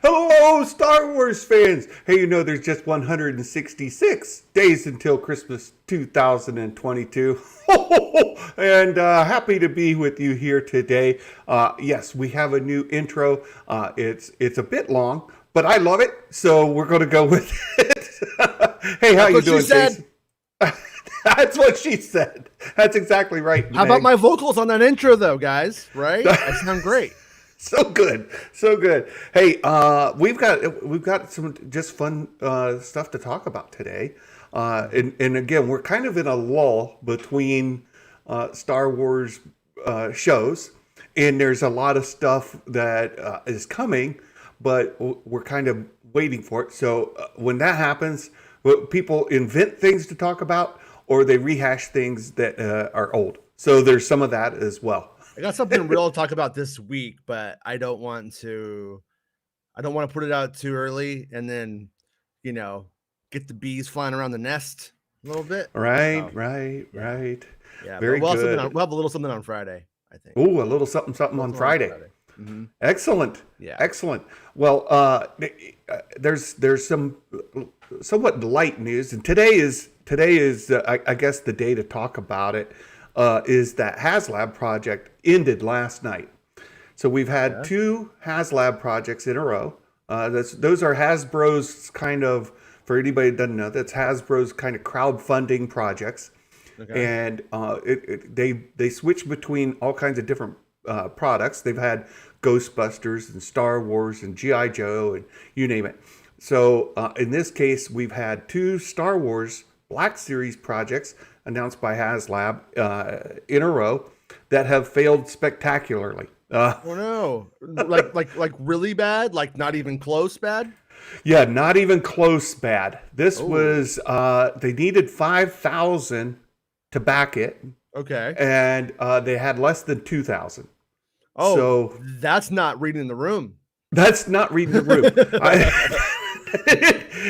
Hello, Star Wars fans! Hey, there's just 166 days until Christmas 2022. And happy to be with you here today. Yes, we have a new intro. It's a bit long, but I love it, so we're going to go with it. Hey, how That's you what doing, she said. Jason? That's what she said. That's exactly right. How about my vocals on that intro, though, guys? Right? I sound great. So good, so good. Hey, we've got some just fun stuff to talk about today, and again, we're kind of in a lull between Star Wars shows, and there's a lot of stuff that is coming, but we're kind of waiting for it. So when that happens, people invent things to talk about, or they rehash things that are old. So there's some of that as well. I got something real to talk about this week, but I don't want to put it out too early and then, get the bees flying around the nest a little bit. Right. Yeah, Very but good. we'll have a little something on Friday, I think. Ooh, a little something on Friday. Mm-hmm. Excellent. Yeah. Excellent. Well, there's some somewhat light news, and today is I guess the day to talk about it. Is that Haslab project ended last night. So we've had two Haslab projects in a row. Those are Hasbro's kind of, for anybody that doesn't know, that's Hasbro's kind of crowdfunding projects. Okay. And they switch between all kinds of different products. They've had Ghostbusters and Star Wars and G.I. Joe and you name it. So in this case, we've had two Star Wars Black Series projects announced by Haslab in a row that have failed spectacularly. Oh no! like really bad? Like not even close bad? Yeah, not even close bad. This was they needed 5,000 to back it. Okay, and they had less than 2,000. Oh, so that's not reading the room. That's not reading the room.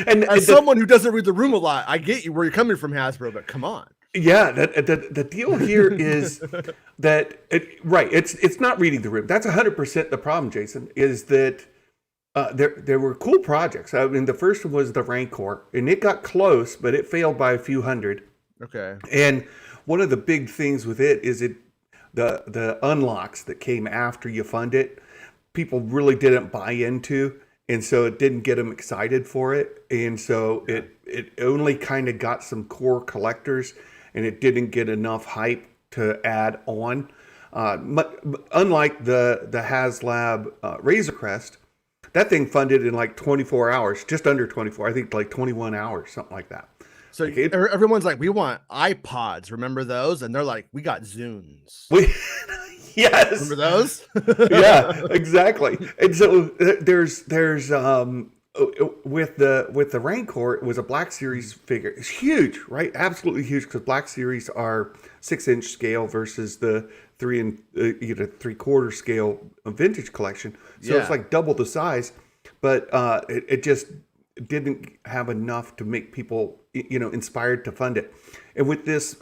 and as someone who doesn't read the room a lot, I get you where you're coming from, Hasbro, but come on. Yeah, the deal here is that it's not reading the room. That's 100% the problem, Jason. Is that there were cool projects. I mean, the first one was the Rancor, and it got close, but it failed by a few hundred. Okay. And one of the big things with it is the unlocks that came after you fund it, people really didn't buy into. And so it didn't get them excited for it. And so it only kind of got some core collectors, and it didn't get enough hype to add on. Unlike the Haslab Razor Crest, that thing funded in like 24 hours, just under 24, I think like 21 hours, something like that. So everyone's like, we want iPods. Remember those? And they're like, we got Zunes. Yes. Remember those? Yeah, exactly. And so there's with the Rancor, it was a Black Series figure. It's huge, right? Absolutely huge, because Black Series are 6-inch scale versus the 3 and 3/4 scale vintage collection. So it's like double the size, but it just didn't have enough to make people inspired to fund it. And with this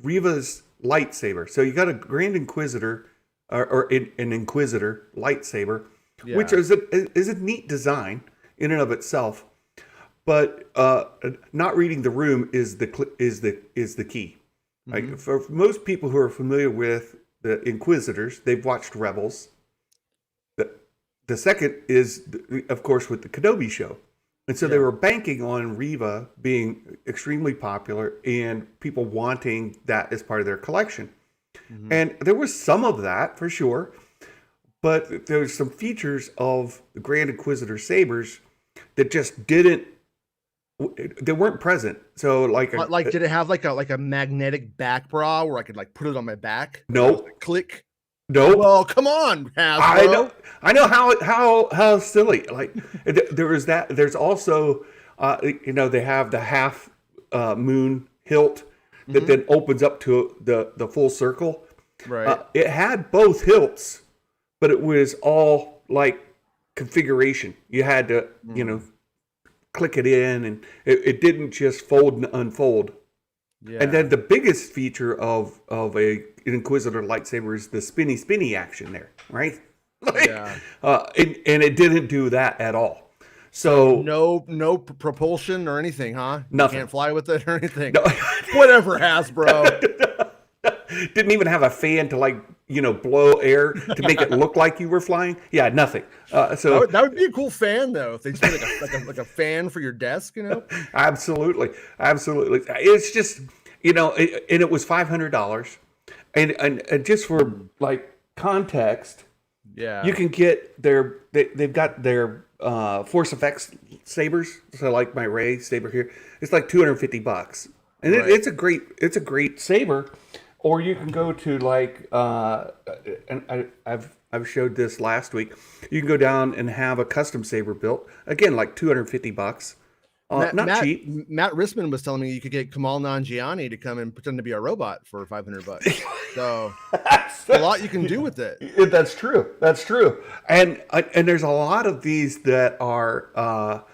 Reva's lightsaber, so you got a Grand Inquisitor or an Inquisitor lightsaber, which is a neat design in and of itself, but not reading the room is the key. Mm-hmm. Like for most people who are familiar with the Inquisitors, they've watched Rebels. The second is, of course, with the Kenobi show. And so they were banking on Reva being extremely popular and people wanting that as part of their collection. Mm-hmm. And there was some of that for sure, but there's some features of the Grand Inquisitor sabers that just they weren't present. So did it have like a magnetic back bra where I could like put it on my back? No. Click. No. Well, come on, Hasbro. I know how silly. Like there was that. There's also, they have the half moon hilt that then opens up to the full circle. Right. It had both hilts, but it was all like configuration. You had to, click it in, and it didn't just fold and unfold. Yeah. And then the biggest feature of an Inquisitor lightsaber is the spinny action there, right? Yeah. And it didn't do that at all. So So no propulsion or anything, huh? nothing. You can't fly with it or anything. No. Whatever, Hasbro. Didn't even have a fan to blow air to make it look like you were flying. Yeah, nothing. So that would be a cool fan though. If they just made like a fan for your desk, absolutely. It's just and it was $500, and just for like context, Yeah. you can get they've got their Force Effects sabers. So like my Ray saber here, it's like $250, and Right. it's a great saber. Or you can go to like and I've showed this last week. You can go down and have a custom saber built, again like $250. Not cheap. Matt Rissman was telling me you could get Kamal Nanjiani to come and pretend to be a robot for $500. So a lot you can do with it. That's true. And there's a lot of these that are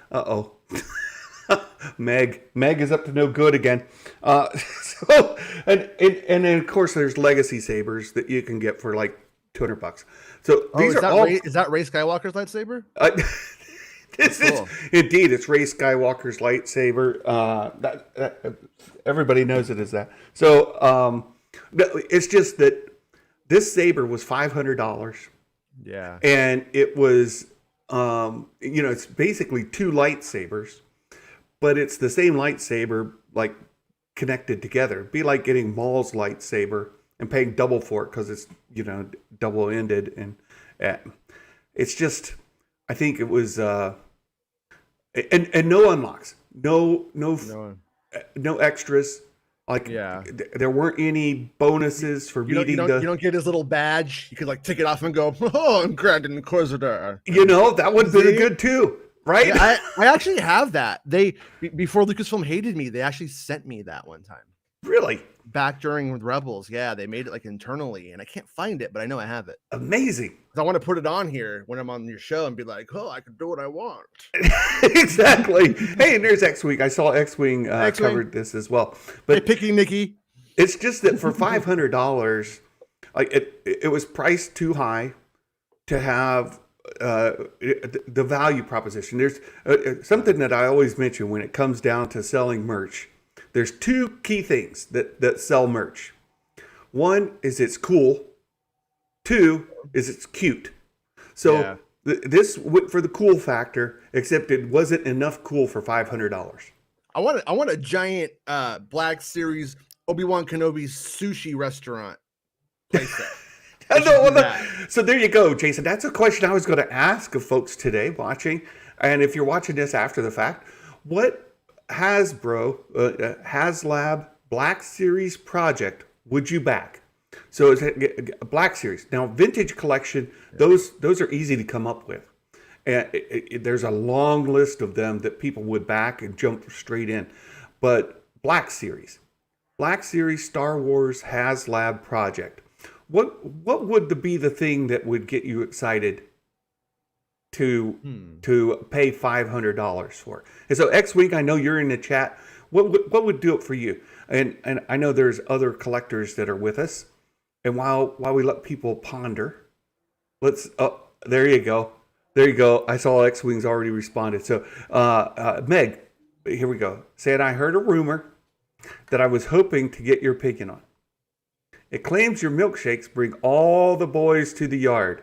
Meg is up to no good again. So and then of course there's legacy sabers that you can get for like $200. So these are all. Is that Rey Skywalker's lightsaber? This cool. is indeed, it's Rey Skywalker's lightsaber. That everybody knows it is that. So it's just that this saber was $500. Yeah, and it was it's basically two lightsabers, but it's the same lightsaber like connected together. It'd be like getting Maul's lightsaber and paying double for it because it's double ended, and it's just. I think it was and no unlocks, no extras. Like there weren't any bonuses for meeting you don't get his little badge. You could like take it off and go, "Oh, I'm Grand Inquisitor." That would be good too, right? Yeah, I actually have that. They before Lucasfilm hated me, they actually sent me that one time. Really? Back during Rebels, yeah, they made it like internally, and I can't find it, but I know I have it. Amazing. I want to put it on here when I'm on your show and be like, "Oh, I can do what I want." Exactly. Hey, and there's X-Wing. I saw X-Wing covered this as well. But hey, Picky Nicky. It's just that for $500, like it was priced too high to have the value proposition. There's something that I always mention when it comes down to selling merch. There's two key things that sell merch. One is it's cool. Two is it's cute. So this went for the cool factor, except it wasn't enough cool for $500. I want a giant Black Series Obi-Wan Kenobi sushi restaurant playset. So there you go, Jason. That's a question I was going to ask of folks today watching. And if you're watching this after the fact, what Haslab Black Series project would you back? So it's a Black Series. Now, Vintage Collection, those are easy to come up with. And there's a long list of them that people would back and jump straight in. But Black Series Star Wars Haslab project. What would be the thing that would get you excited to pay $500 for? And so X-Wing, I know you're in the chat. What would do it for you? And I know there's other collectors that are with us. And while we let people ponder, there you go. I saw X-Wing's already responded. So Meg, here we go. Said, I heard a rumor that I was hoping to get your opinion on. It claims your milkshakes bring all the boys to the yard.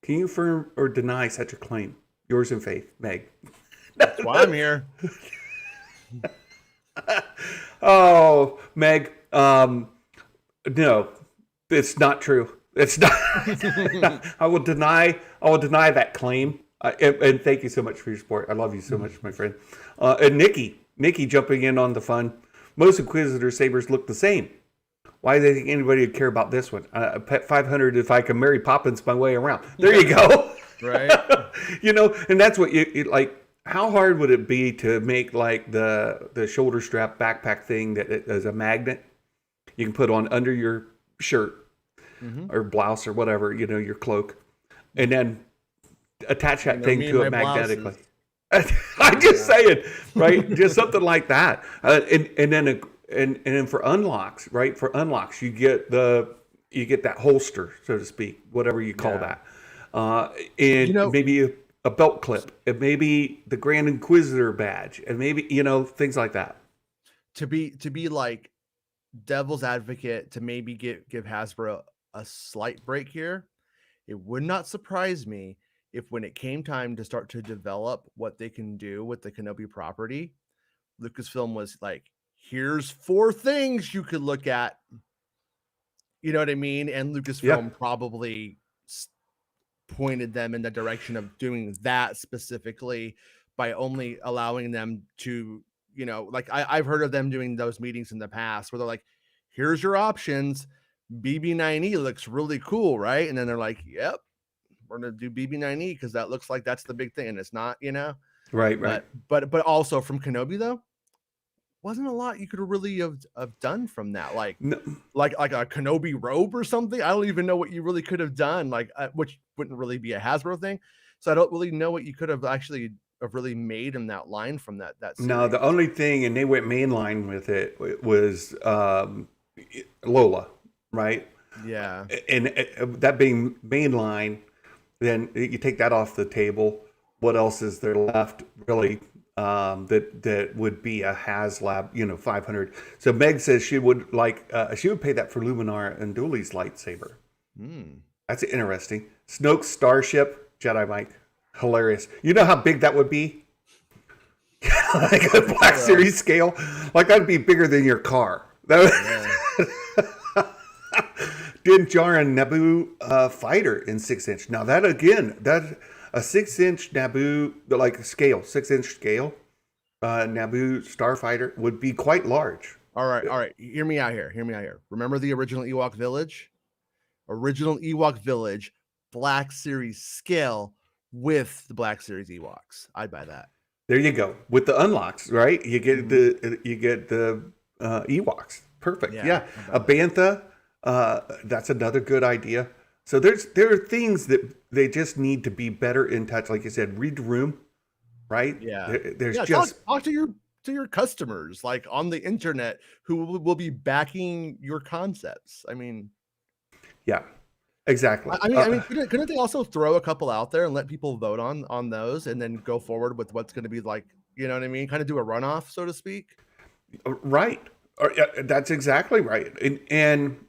Can you affirm or deny such a claim? Yours in faith, Meg. That's why I'm here. Oh, Meg. No, it's not true. It's not. I will deny that claim. And thank you so much for your support. I love you so much, my friend. And Nikki jumping in on the fun. Most Inquisitor sabers look the same. Why do they think anybody would care about this one? $500 if I can Mary Poppins my way around. There you go. Right. And that's what you like. How hard would it be to make like the shoulder strap backpack thing that is a magnet you can put on under your shirt or blouse or whatever, your cloak, and then attach that thing to it magnetically. I'm just saying, right? Just something like that. And then for unlocks, right? For unlocks, you get that holster, so to speak, whatever you call that. You and know, maybe a belt clip, and maybe the Grand Inquisitor badge, and maybe things like that. to be like devil's advocate, to maybe give Hasbro a slight break here, it would not surprise me if when it came time to start to develop what they can do with the Kenobi property, Lucasfilm was like, here's 4 things you could look at. You know what I mean? And Yeah, Lucasfilm probably pointed them in the direction of doing that specifically by only allowing them to, like I've heard of them doing those meetings in the past where they're like, here's your options. BB9E looks really cool, right? And then they're like, yep, we're gonna do BB9E because that looks like that's the big thing, and it's not, right, right. But also from Kenobi though, wasn't a lot you could really have done from that, like No, like a Kenobi robe or something. I don't even know what you really could have done, like which wouldn't really be a Hasbro thing. So I don't really know what you could have actually have really made in that line from that no, series. the only thing, and they went mainline with it, was Lola, right? Yeah. And that being mainline, then you take that off the table. What else is there left, really? That would be a HasLab, 500. So Meg says she would pay that for Luminar and Dooley's lightsaber. Hmm. That's interesting. Snoke's starship, Jedi Mike, hilarious. You know how big that would be? Like a Black Series scale, like that'd be bigger than your car. Din Djarin Naboo fighter in 6-inch. Now that again, that a 6-inch Naboo, like scale, 6-inch scale, Naboo starfighter would be quite large. All right. Hear me out here. Remember the original Ewok Village? Original Ewok Village, Black Series scale with the Black Series Ewoks. I'd buy that. There you go. With the unlocks, right? You get the Ewoks. Perfect. Yeah. A Bantha. That's another good idea. So there are things that they just need to be better in touch. Like you said, read the room, right? Yeah. There's talk to your customers, like on the internet, who will be backing your concepts. I mean, yeah, exactly. I mean, couldn't they also throw a couple out there and let people vote on those, and then go forward with what's going to be like, you know what I mean? Kind of do a runoff, so to speak. Right. That's exactly right. And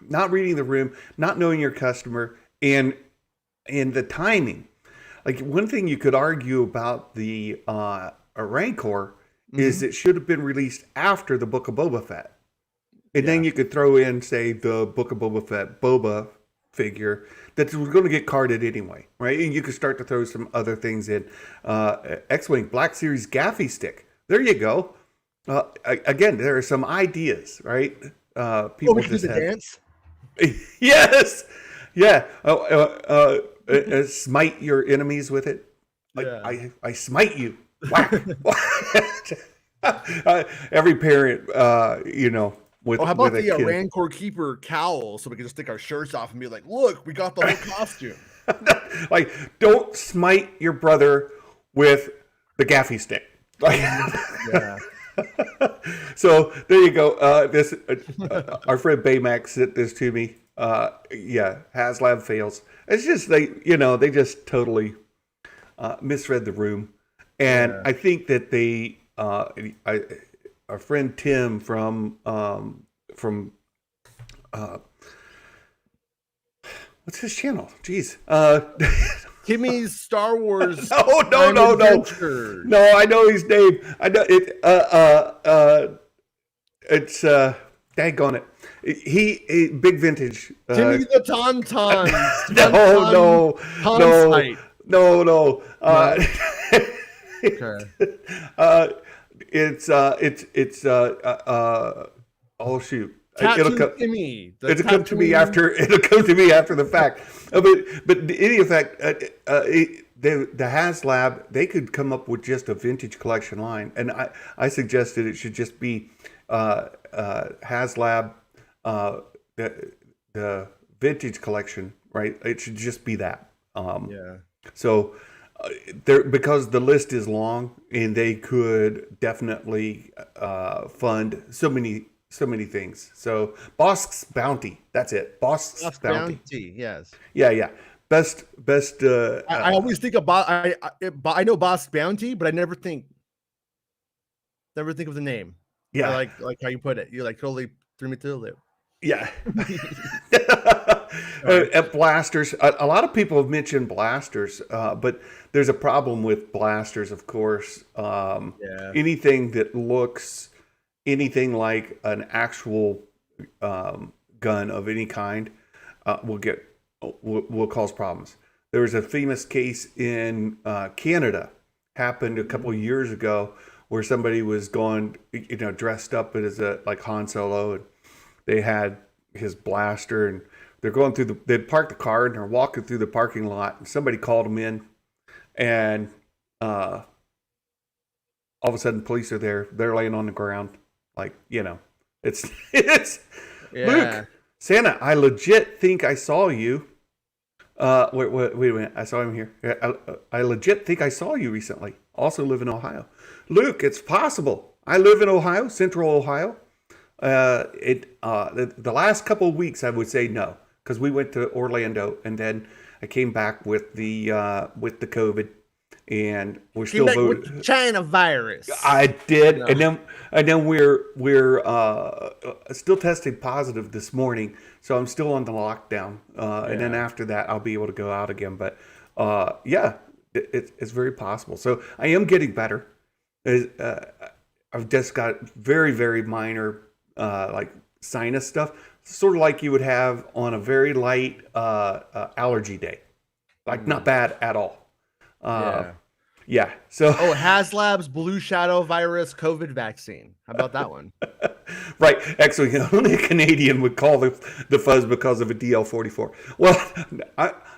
not reading the room, not knowing your customer, and the timing. Like one thing you could argue about the Rancor is it should have been released after the Book of Boba Fett. And then you could throw in, say, the Book of Boba Fett Boba figure that was going to get carded anyway, right? And you could start to throw some other things in. X-Wing Black Series Gaffy Stick. There you go. Again, there are some ideas, right? People we can just do the dance. Yes. Yeah. Smite your enemies with it. I smite you. Whack. Every parent, with how about with the a kid. Rancor Keeper cowl, so we can just take our shirts off and be like, look, we got the whole costume. Like, don't smite your brother with the gaffy stick. Like, Yeah. So there you go. Our friend Baymax sent this to me. Haslab fails. It's just they just totally misread the room, and I think that they, our friend Tim from what's his channel? Jeez. Timmy's Star Wars. No. I know his name. I know it. It's daggone it. He big vintage. Timmy the Tauntaun. No. Okay. It's oh shoot. It'll come to me after the fact. But in any effect, the HasLab, they could come up with just a vintage collection line, and I suggested it should just be HasLab, the vintage collection, right? It should just be that. So because the list is long, and they could definitely fund so many things. So Bosk's Bounty, that's it. Bosk's Bounty. Yes. Yeah. best. I always think about I know Boss Bounty, but I never think of the name. Yeah. I like how you put it. You like totally threw me through the loop. Yeah. At blasters, a lot of people have mentioned blasters, but there's a problem with blasters, of course. Anything that looks anything like an actual gun of any kind will cause problems. There was a famous case in Canada, happened a couple of years ago, where somebody was going, dressed up as like Han Solo, and they had his blaster, and they're going through they'd parked the car and they're walking through the parking lot, and somebody called them in, and all of a sudden police are there. They're laying on the ground, like, it's Luke, Santa, I legit think I saw you. Wait a minute. I saw him here. I legit think I saw you recently. Also live in Ohio. Luke, it's possible. I live in Ohio, Central Ohio. The last couple of weeks, I would say no, because we went to Orlando, and then I came back with the COVID, and we're still with the China virus. I did, no. and then we're still testing positive this morning, so I'm still on the lockdown, and then after that, I'll be able to go out again. But it's very possible. So I am getting better. I've just got very, very minor like sinus stuff, sort of like you would have on a very light allergy day, like not bad at all. So Haslab's Blue Shadow virus COVID vaccine. How about that one? Right. Actually, only a Canadian would call the fuzz because of a DL-44. Well,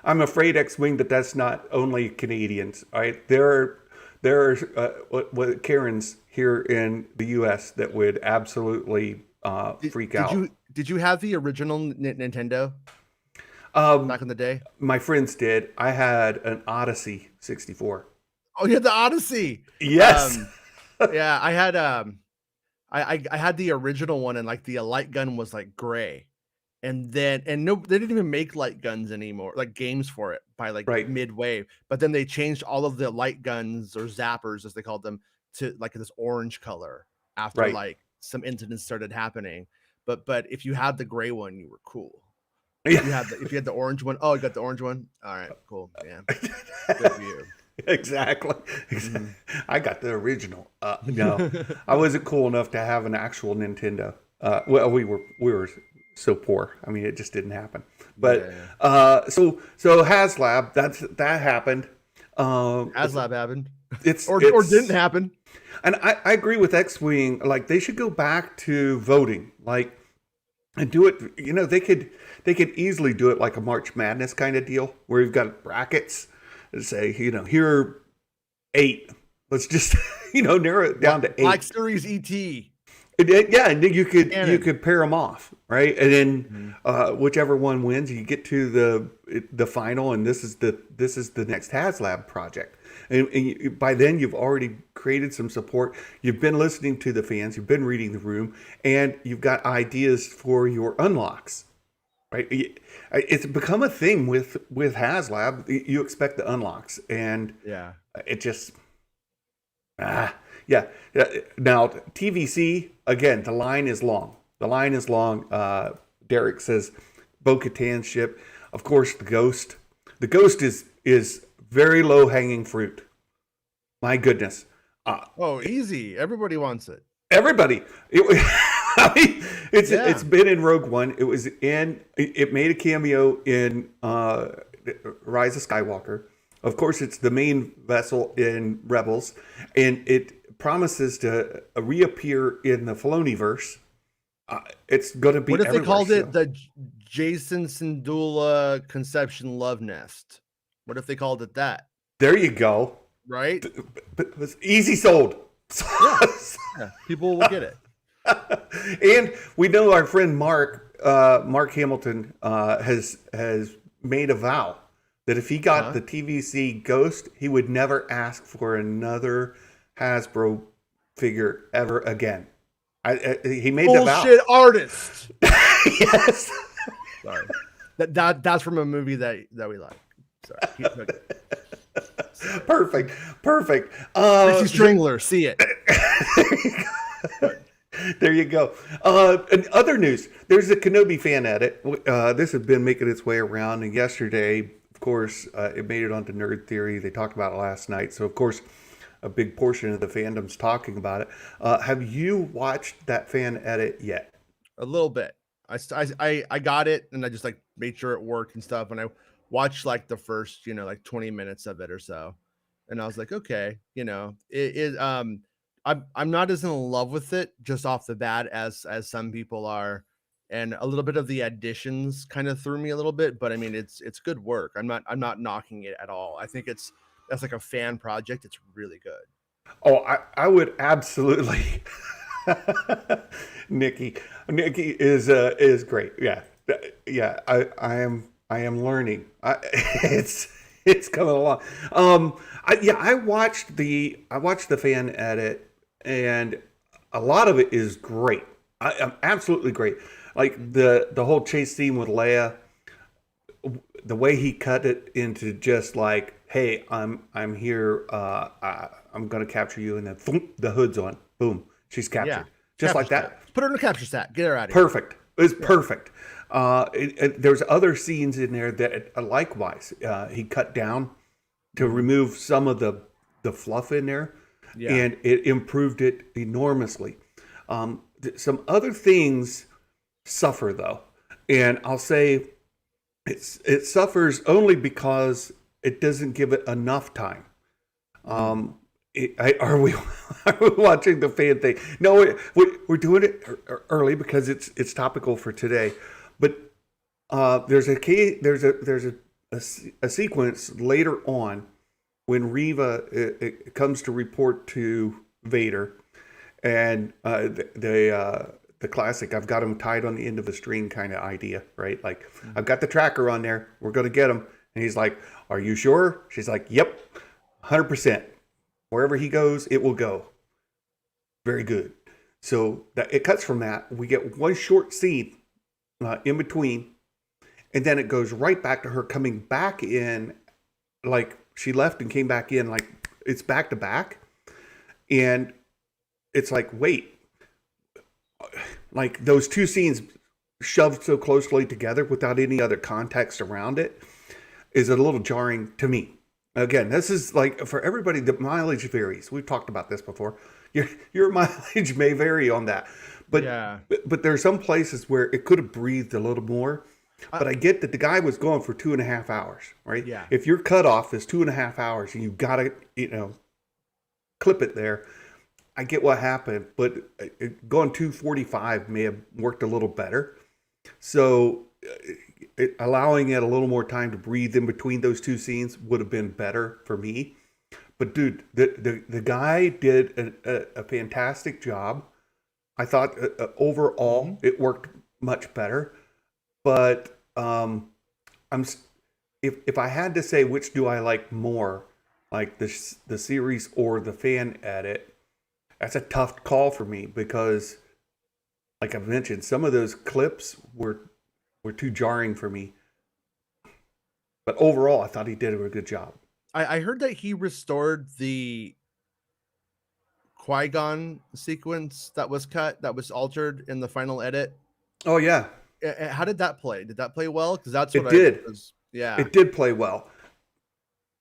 I'm afraid, X-Wing, that's not only Canadians. Right? There are what Karens here in the U.S. that would absolutely freak out. Did you have the original Nintendo back in the day? My friends did. I had an Odyssey 64. Oh, you had the Odyssey. Yes. Yeah, I had I had the original one, and like the light gun was like gray, and they didn't even make light guns anymore, like games for it by like midway. But then they changed all of the light guns, or zappers as they called them, to like this orange color after like some incidents started happening. But if you had the gray one, you were cool. If you had the orange one, you got the orange one. All right, cool. Yeah, good for you. Exactly. Mm-hmm. I got the original. No, I wasn't cool enough to have an actual Nintendo. Well, we were so poor. I mean, it just didn't happen. But so Haslab, that happened. Haslab happened. Or didn't happen. And I agree with X-Wing. Like, they should go back to voting, like, and do it. They could easily do it like a March Madness kind of deal, where you've got brackets and say, here are 8. Let's just narrow it down to 8. Like Series ET. And then you could pair them off, right? And then whichever one wins, you get to the final, and this is the next Haslab project. And by then, you've already created some support. You've been listening to the fans. You've been reading the room, and you've got ideas for your unlocks, right? It's become a thing with Haslab. You expect the unlocks, and it just Now TVC, again, the line is long. Derek says Bo-Katan ship. Of course, the Ghost. The Ghost is very low hanging fruit. My goodness. Easy. Everybody wants it. Everybody. It's been in Rogue One. It made a cameo in Rise of Skywalker. Of course, it's the main vessel in Rebels, and it promises to reappear in the Filoniverse. It's going to be. What if they called it the Jason Syndulla Conception Love Nest? What if they called it that? There you go. Right? But it was easy sold. Yeah, people will get it. And we know our friend Mark Hamilton has made a vow that if he got the TVC Ghost, he would never ask for another Hasbro figure ever again. He made the vow. Bullshit artist. Yes. Sorry. That's from a movie that we like. Sorry, keep cooking. Sorry. Perfect. Richie Strangler, see it. There you go. And other news, there's a Kenobi fan edit. This has been making its way around, and yesterday, of course, it made it onto Nerd Theory. They talked about it last night, so of course, a big portion of the fandom's talking about it. Have you watched that fan edit yet? A little bit. I got it, and I just like made sure it worked and stuff. And I watched like the first, like 20 minutes of it or so, and I was like, okay, I'm not as in love with it just off the bat as some people are, and a little bit of the additions kind of threw me a little bit. But I mean, it's good work. I'm not knocking it at all. I think that's like a fan project. It's really good. Oh, I would absolutely. Nikki is great. Yeah. I am learning. It's coming along. I watched the fan edit, and a lot of it is great. I'm absolutely great. Like the whole chase scene with Leia, the way he cut it into just like, hey, I'm here. I'm gonna capture you, and then thump, the hood's on. Boom, she's captured. Yeah, Just capture like that. stat. Put her in a capture stat. Get her out of here. Perfect. It's perfect. There's other scenes in there that likewise he cut down to remove some of the fluff in there, and it improved it enormously. Some other things suffer though, and I'll say it suffers only because it doesn't give it enough time. Are we watching the fan thing? No, we're doing it early because it's topical for today. But there's a sequence later on when Reva it comes to report to Vader, and the classic "I've got him tied on the end of a string" kind of idea, right? Like I've got the tracker on there. We're gonna get him, and he's like, "Are you sure?" She's like, "Yep, 100%. Wherever he goes, it will go." Very good. So it cuts from that. We get one short scene in between, and then it goes right back to her coming back in, like she left and came back in, like it's back to back, and it's like, wait, like those two scenes shoved so closely together without any other context around it is a little jarring to me. Again, this is like for everybody, the mileage varies. We've talked about this before. Your mileage may vary on that, but there are some places where it could have breathed a little more. But I get that the guy was going for 2.5 hours, right? Yeah. If your cutoff is 2.5 hours and you've got to, clip it there, I get what happened. But going 2:45 may have worked a little better. So allowing it a little more time to breathe in between those two scenes would have been better for me. But dude, the guy did a fantastic job. I thought overall it worked much better. But if I had to say which do I like more, like the series or the fan edit, that's a tough call for me because, like I've mentioned, some of those clips were too jarring for me. But overall, I thought he did a good job. I heard that he restored the Qui-Gon sequence that was cut, that was altered in the final edit. Oh yeah. How did that play? Did that play well? Because that's what it did. Yeah. It did play well.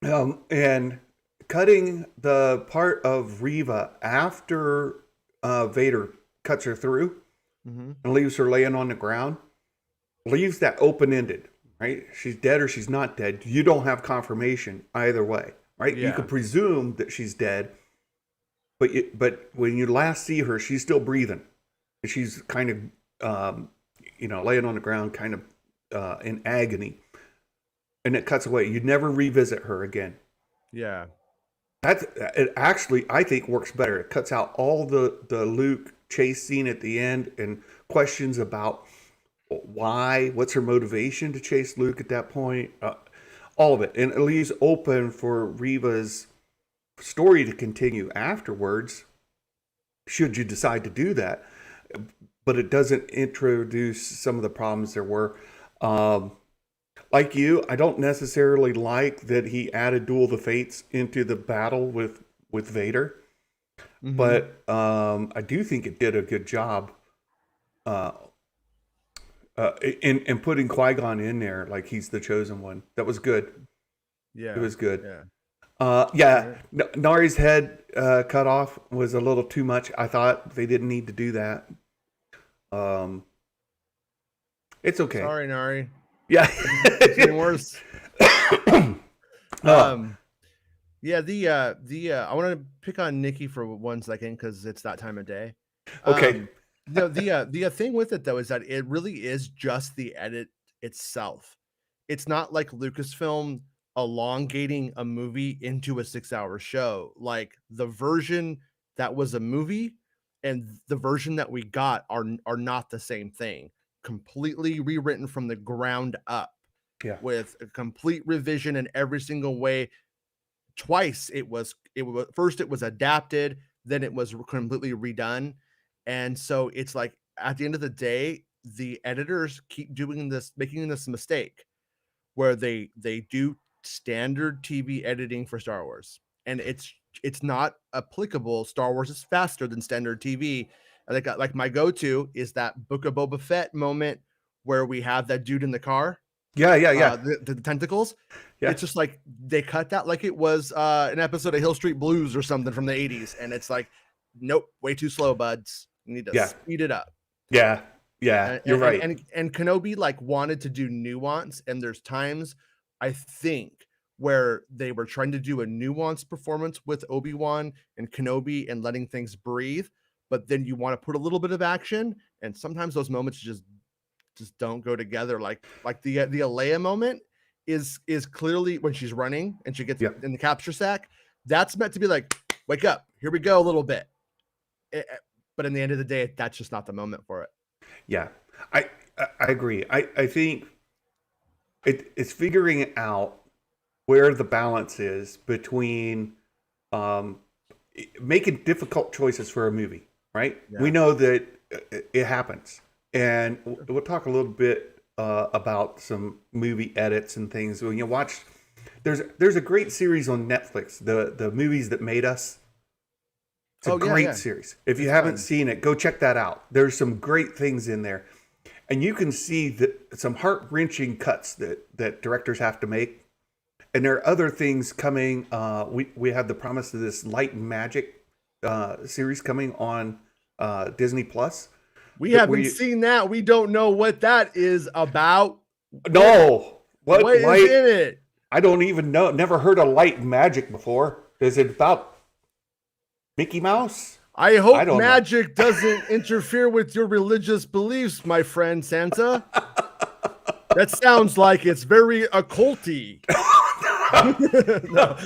And cutting the part of Reva after Vader cuts her through and leaves her laying on the ground, leaves that open-ended, right? She's dead or she's not dead. You don't have confirmation either way, right? Yeah. You could presume that she's dead, but when you last see her, she's still breathing. She's kind of, laying on the ground, kind of in agony. And it cuts away. You never revisit her again. Yeah. It actually, I think, works better. It cuts out all the Luke chase scene at the end and questions about why, what's her motivation to chase Luke at that point, all of it. And it leaves open for Reva's story to continue afterwards, should you decide to do that. But it doesn't introduce some of the problems there were. like you, I don't necessarily like that he added Duel of the Fates into the battle with Vader, Mm-hmm. but I do think it did a good job uh, in putting Qui-Gon in there, like he's the chosen one. That was good. It Yeah. was good. Yeah. Yeah, Right. Nari's head cut off was a little too much. I thought they didn't need to do that. Um, it's okay. Sorry, Nari. Yeah. It's getting worse. Oh, Um. Yeah. I want to pick on Nikki for 1 second because it's that time of day. okay. Um. The thing with it though is that it really is just the edit itself. It's not like Lucasfilm elongating a movie into a 6-hour show. Like the version that was a movie and the version that we got are not the same thing. Completely rewritten from the ground up Yeah. with a complete revision in every single way. Twice it was first it was adapted, then it was completely redone. And so it's like at the end of the day, the editors keep doing this, making this mistake where they do standard TV editing for Star Wars, and it's not applicable. Star Wars is faster than standard TV. Like my go-to is that Book of Boba Fett moment where we have that dude in the car, Yeah. Yeah. Yeah. the tentacles. Yeah. It's just like they cut that like it was an episode of Hill Street Blues or something from the 80s, and it's like, nope, way too slow, buds. You need to Yeah. speed it up. Yeah. Yeah. and You're and right. and, and Kenobi like wanted to do nuance, and there's times I think where they were trying to do a nuanced performance with Obi-Wan and Kenobi and letting things breathe, but then you want to put a little bit of action, and sometimes those moments just don't go together. Like the Alea moment is clearly when she's running and she gets Yeah. in the capture sack. That's meant to be like, wake up, here we go a little bit. But in the end of the day, that's just not the moment for it. Yeah. I I agree. I think it's figuring out where the balance is between um, making difficult choices for a movie, right? We Yeah. know that it happens. And we'll talk a little bit about some movie edits and things. When you watch, there's a great series on Netflix, the movies that made us. It's a Oh yeah, great yeah. series. If you It's haven't fun. seen it, go check that out. There's some great things in there, and you can see that some heart wrenching cuts that directors have to make. And there are other things coming. We have the promise of this Light and Magic series coming on Disney Plus. We That haven't we seen that. We don't know what that is about. What no what what is light? in it? I don't even know. Never heard of Light and Magic before. Is it about Mickey Mouse? I I hope don't know. magic doesn't interfere with your religious beliefs, my friend Santa. That sounds like it's very occulty. No.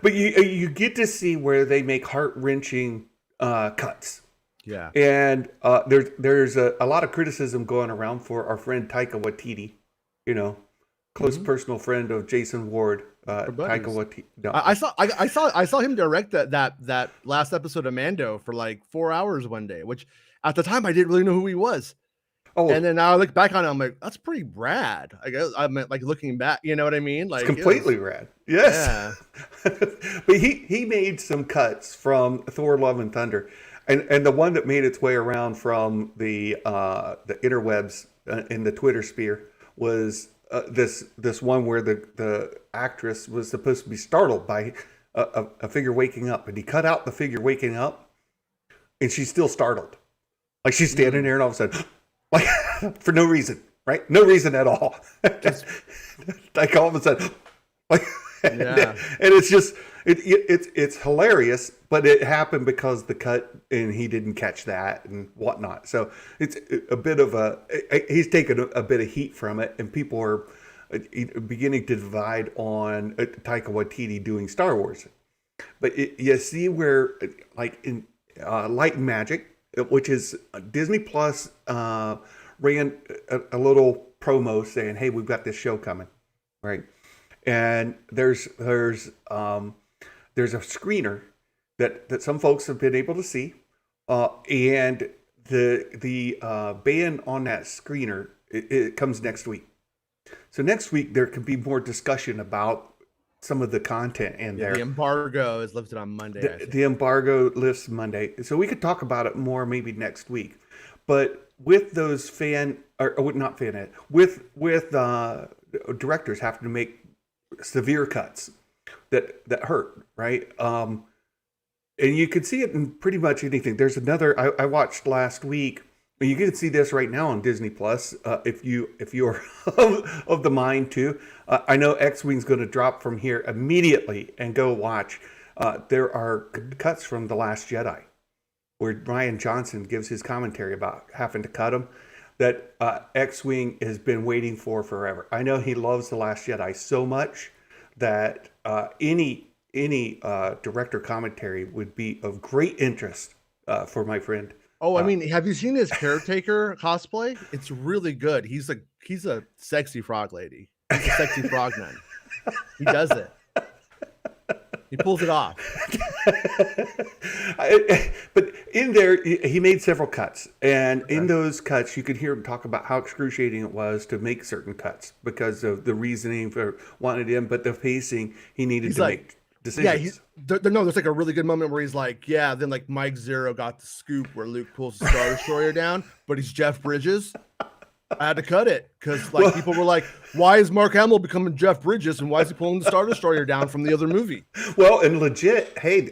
But you get to see where they make heart wrenching cuts, Yeah. and there's a lot of criticism going around for our friend Taika Waititi, you know, close Mhm. personal friend of Jason Ward. We're Taika buddies. Waititi. No, I saw him direct that last episode of Mando for like 4 hours one day, which at the time I didn't really know who he was. And oh, then now I look back on it, I'm like, that's pretty rad. I guess I meant like looking back, you know what I mean? it's Like it was, completely rad. Yes, yeah. but he made some cuts from Thor: Love and Thunder, and the one that made its way around from the interwebs in the Twitter sphere was this one where the actress was supposed to be startled by a figure waking up, and he cut out the figure waking up, and she's still startled, like she's standing Mm. there, and all of a sudden, like for no reason, right? No reason at all, Just like all of a sudden, like, yeah. and it's just it's hilarious, but it happened because the cut and he didn't catch that and whatnot. So it's a bit of he's taken a bit of heat from it, and people are beginning to divide on Taika Waititi doing Star Wars. But you see where, like in Light and Magic, which is Disney Plus, ran a little promo saying, "Hey, we've got this show coming," right? And there's a screener that some folks have been able to see, and the band on that screener It comes next week. So next week there can be more discussion about some of the content in there. The embargo is lifted on Monday. The embargo lifts Monday, so we could talk about it more maybe next week. But with those directors having to make severe cuts that hurt, right? And you can see it in pretty much anything. There's another I watched last week. You can see this right now on Disney Plus. If you're of the mind too, I know X-Wing's going to drop from here immediately and go watch. There are cuts from The Last Jedi, where Rian Johnson gives his commentary about having to cut them. That X-Wing has been waiting for forever. I know he loves The Last Jedi so much that any director commentary would be of great interest for my friend. Oh, I mean, have you seen his caretaker cosplay? It's really good. He's a sexy frog lady. He's a sexy frog man. He does it. He pulls it off. But in there, he made several cuts. And in those cuts, you could hear him talk about how excruciating it was to make certain cuts because of the reasoning for wanting him, but the pacing he needed to make decisions. Yeah, there's like a really good moment where he's like, yeah, then like Mike Zero got the scoop where Luke pulls the Star Destroyer down, but he's Jeff Bridges. I had to cut it because people were like, why is Mark Hamill becoming Jeff Bridges and why is he pulling the Star Destroyer down from the other movie? Well, and legit, hey,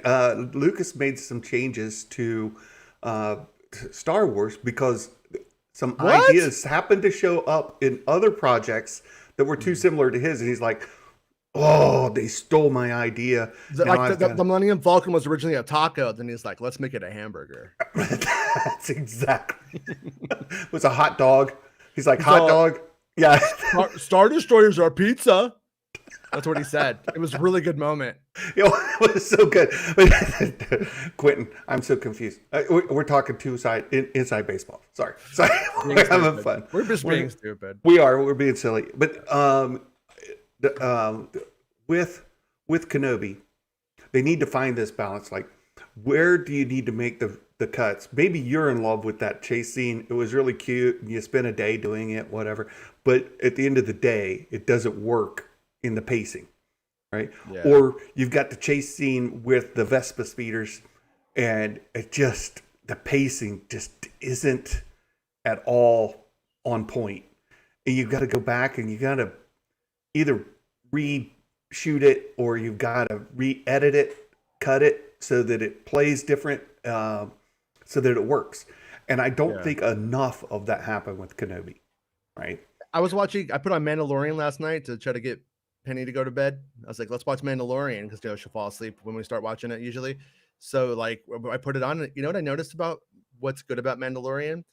Lucas made some changes to Star Wars because some ideas happened to show up in other projects that were too similar to his, and he's like, oh, they stole my idea. The Millennium Falcon was originally a taco. Then he's like, let's make it a hamburger. That's exactly. It was a hot dog. He's like, hot dog? Yeah. Star Destroyers are pizza. That's what he said. It was a really good moment. It was so good. Quentin, I'm so confused. We're talking inside baseball. Sorry. We're having fun. We're just being stupid. We are. We're being silly. But with Kenobi, they need to find this balance. Like, where do you need to make the cuts? Maybe you're in love with that chase scene. It was really cute. You spent a day doing it, whatever. But at the end of the day, it doesn't work in the pacing, right? Yeah. Or you've got the chase scene with the Vespa speeders, and the pacing just isn't at all on point. And you've got to go back and you got to either reshoot it or you've got to re-edit it, cut it so that it plays different, so that it works. And I don't think enough of that happened with Kenobi, right? I put on Mandalorian last night to try to get Penny to go to bed. I was like, let's watch Mandalorian because she'll fall asleep when we start watching it usually. So like I put it on. You know what I noticed about what's good about Mandalorian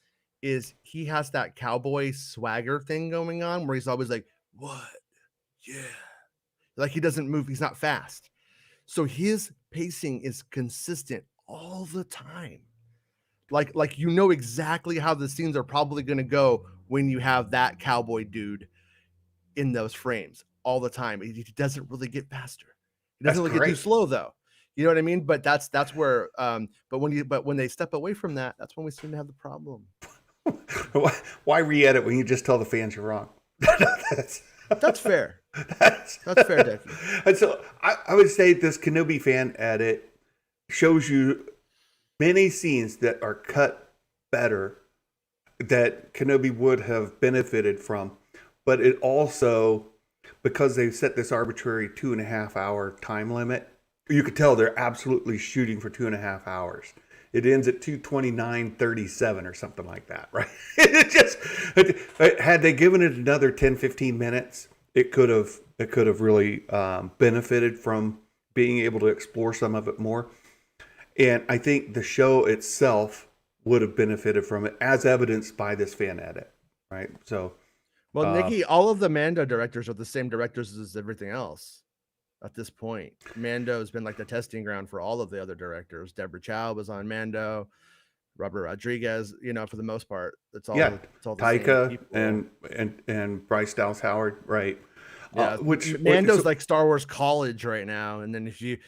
is he has that cowboy swagger thing going on where he's always like, what? Yeah. Like he doesn't move. He's not fast. So his pacing is consistent all the time. Like you know exactly how the scenes are probably going to go when you have that cowboy dude in those frames all the time. He doesn't really get faster. He doesn't really get too slow though. You know what I mean? But that's where but when they step away from that, that's when we seem to have the problem. Why re-edit when you just tell the fans you're wrong? That's fair. That's fair, Dickie. And so I would say this Kenobi fan edit shows you many scenes that are cut better that Kenobi would have benefited from. But it also, because they've set this arbitrary 2.5 hour time limit, you could tell they're absolutely shooting for 2.5 hours. It ends at 2:29:37 or something like that, right? Had they given it another 10-15 minutes, it could have really benefited from being able to explore some of it more. And I think the show itself would have benefited from it, as evidenced by this fan edit, right? So, well, Nikki, all of the Mando directors are the same directors as everything else. At this point, Mando has been like the testing ground for all of the other directors. Deborah Chow was on Mando, Robert Rodriguez, for the most part. It's all Taika and Bryce Dallas Howard, right? Yeah, Mando's like Star Wars College right now, and then if you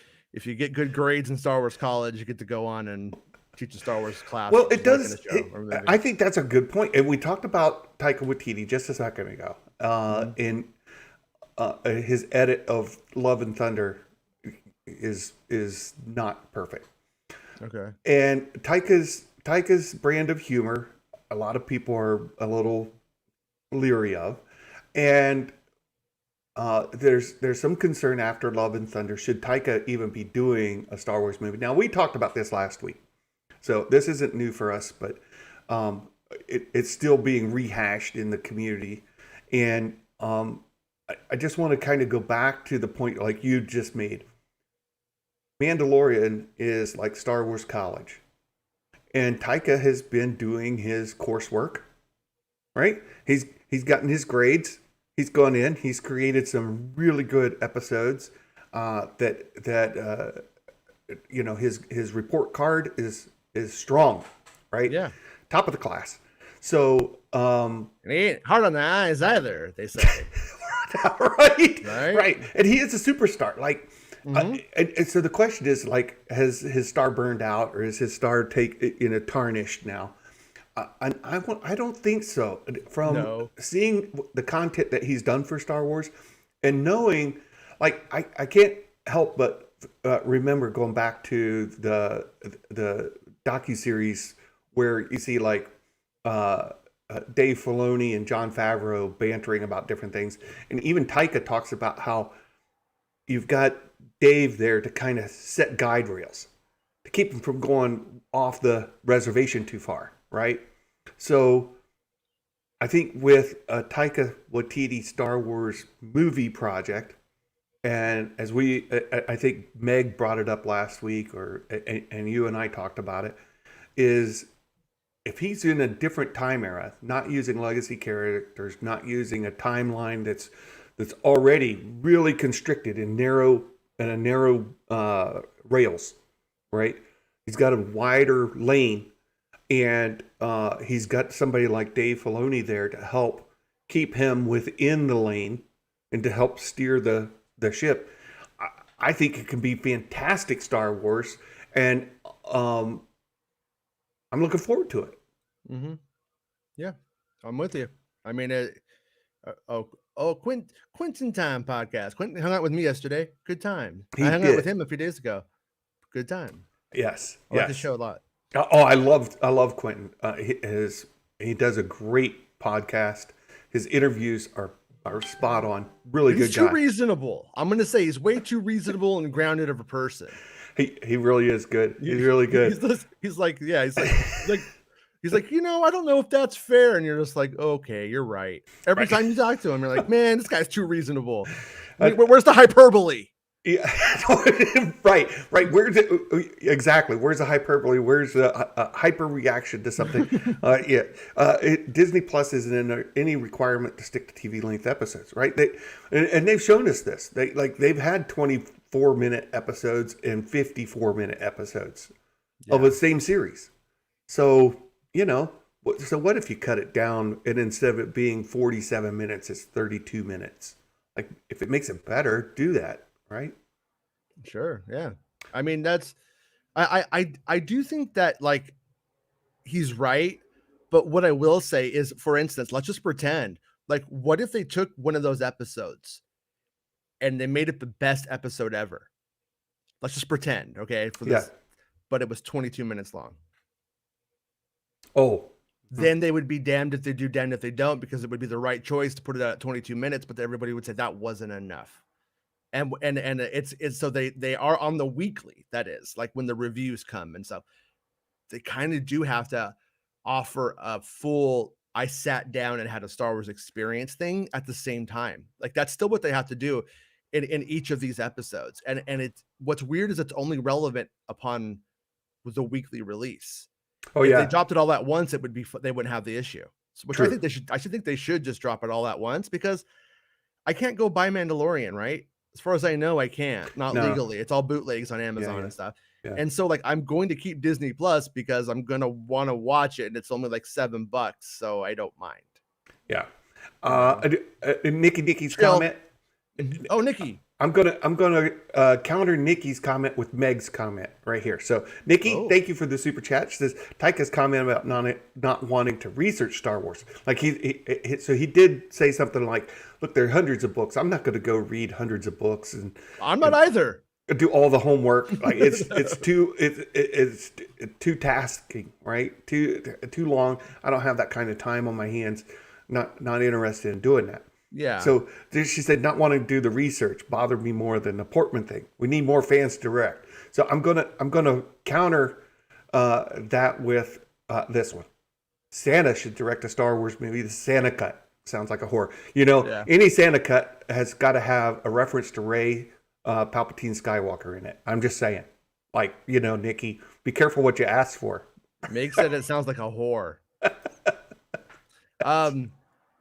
get good grades in Star Wars College, you get to go on and teach a Star Wars class. Well, it does. Like in a show or movie. I think that's a good point. And we talked about Taika Waititi just a second ago. In his edit of Love and Thunder is not perfect. Okay. And Taika's brand of humor, a lot of people are a little leery of, and there's some concern after Love and Thunder. Should Taika even be doing a Star Wars movie? Now, we talked about this last week, so this isn't new for us, but it's still being rehashed in the community. And I just want to kind of go back to the point like you just made. Mandalorian is like Star Wars College. And Taika has been doing his coursework, right? He's gotten his grades. He's gone in. He's created some really good episodes that his report card is strong, right? Yeah. Top of the class. So and he ain't hard on the eyes either, they say. right. And he is a superstar. Like, and so the question is, like, has his star burned out, or is his star tarnished now? I don't think so. From seeing the content that he's done for Star Wars, and knowing, like, I can't help but remember going back to the docuseries where you see like Dave Filoni and Jon Favreau bantering about different things, and even Taika talks about how you've got Dave there to kind of set guide rails to keep him from going off the reservation too far, right? So I think with a Taika Waititi Star Wars movie project, and as I think Meg brought it up last week, and you and I talked about it, is if he's in a different time era, not using legacy characters, not using a timeline that's already really constricted and narrow rails, right? He's got a wider lane, and he's got somebody like Dave Filoni there to help keep him within the lane and to help steer the ship. I think it can be fantastic Star Wars, and I'm looking forward to it. Mm-hmm. Yeah, I'm with you. I mean, Quentin Time podcast. Quentin hung out with me yesterday. Good time. I hung out with him a few days ago. Good time. Yes. I like the show a lot. Oh, I love Quentin. He does a great podcast. His interviews are spot on. Really good guy. He's too reasonable. I'm going to say he's way too reasonable and grounded of a person. He really is good. He's really good. He's like, I don't know if that's fair. And you're just like, okay, you're right. Every time you talk to him, you're like, man, this guy's too reasonable. Where's the hyperbole? Yeah, right. Where's the hyperbole? Where's the hyper reaction to something? Disney Plus isn't in any requirement to stick to TV length episodes, right? They've shown us this. They've had 24-minute episodes and 54-minute episodes of the same series. So so what if you cut it down and instead of it being 47 minutes, it's 32 minutes? Like, if it makes it better, do that. Right. Sure. Yeah. I mean, I do think that, like, he's right. But what I will say is, for instance, let's just pretend, like, what if they took one of those episodes and they made it the best episode ever? Let's just pretend. Okay. For this, but it was 22 minutes long. Oh, then they would be damned if they do, damned if they don't, because it would be the right choice to put it at 22 minutes, but everybody would say that wasn't enough. And it's so they are on the weekly, that is, like, when the reviews come and stuff, they kind of do have to offer a full I sat down and had a Star Wars experience thing at the same time. Like, that's still what they have to do in each of these episodes. And it's, what's weird is it's only relevant upon the weekly release. Oh, if they dropped it all at once, it would be, they wouldn't have the issue. So, which True. I should think they should just drop it all at once, because I can't go buy Mandalorian, right? As far as I know, I can't. Not legally. It's all bootlegs on Amazon and stuff. Yeah. And so, like, I'm going to keep Disney Plus because I'm going to want to watch it, and it's only like $7, so I don't mind. Yeah. Nikki's comment. Oh, Nikki. I'm gonna counter Nikki's comment with Meg's comment right here. So Nikki, thank you for the super chat. She says Taika's comment about not wanting to research Star Wars. Like so he did say something like, "Look, there are hundreds of books. I'm not going to go read hundreds of books and I'm not either. Do all the homework. Like it's too tasking, right? Too long. I don't have that kind of time on my hands. Not interested in doing that." Yeah. So she said, not wanting to do the research bothered me more than the Portman thing. We need more fans to direct. So I'm gonna counter that with this one. Santa should direct a Star Wars movie. The Santa cut sounds like a horror. Any Santa cut has got to have a reference to Rey Palpatine Skywalker in it. I'm just saying. Like, Nikki, be careful what you ask for. Meg said it sounds like a whore.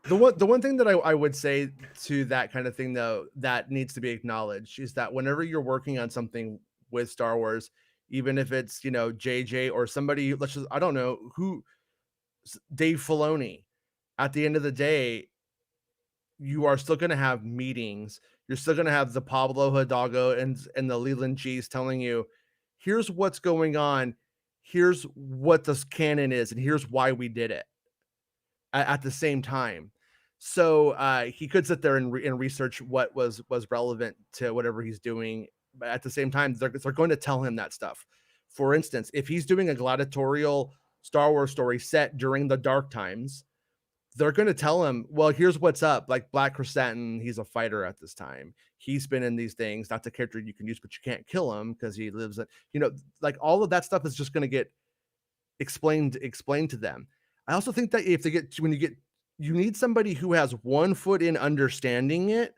The one thing that I would say to that kind of thing, though, that needs to be acknowledged is that whenever you're working on something with Star Wars, even if it's, JJ or somebody, I don't know who, Dave Filoni, at the end of the day, you are still going to have meetings. You're still going to have the Pablo Hidalgo and the Leland Cheese telling you, here's what's going on. Here's what this canon is. And here's why we did it at the same time. So he could sit there and research what was relevant to whatever he's doing. But at the same time, they're going to tell him that stuff. For instance, if he's doing a gladiatorial Star Wars story set during the dark times, they're going to tell him, well, here's what's up. Like Black Chrysanthemum, he's a fighter at this time. He's been in these things. That's a character you can use, but you can't kill him because he lives, like all of that stuff is just going to get explained to them. I also think that you need somebody who has 1 foot in understanding it,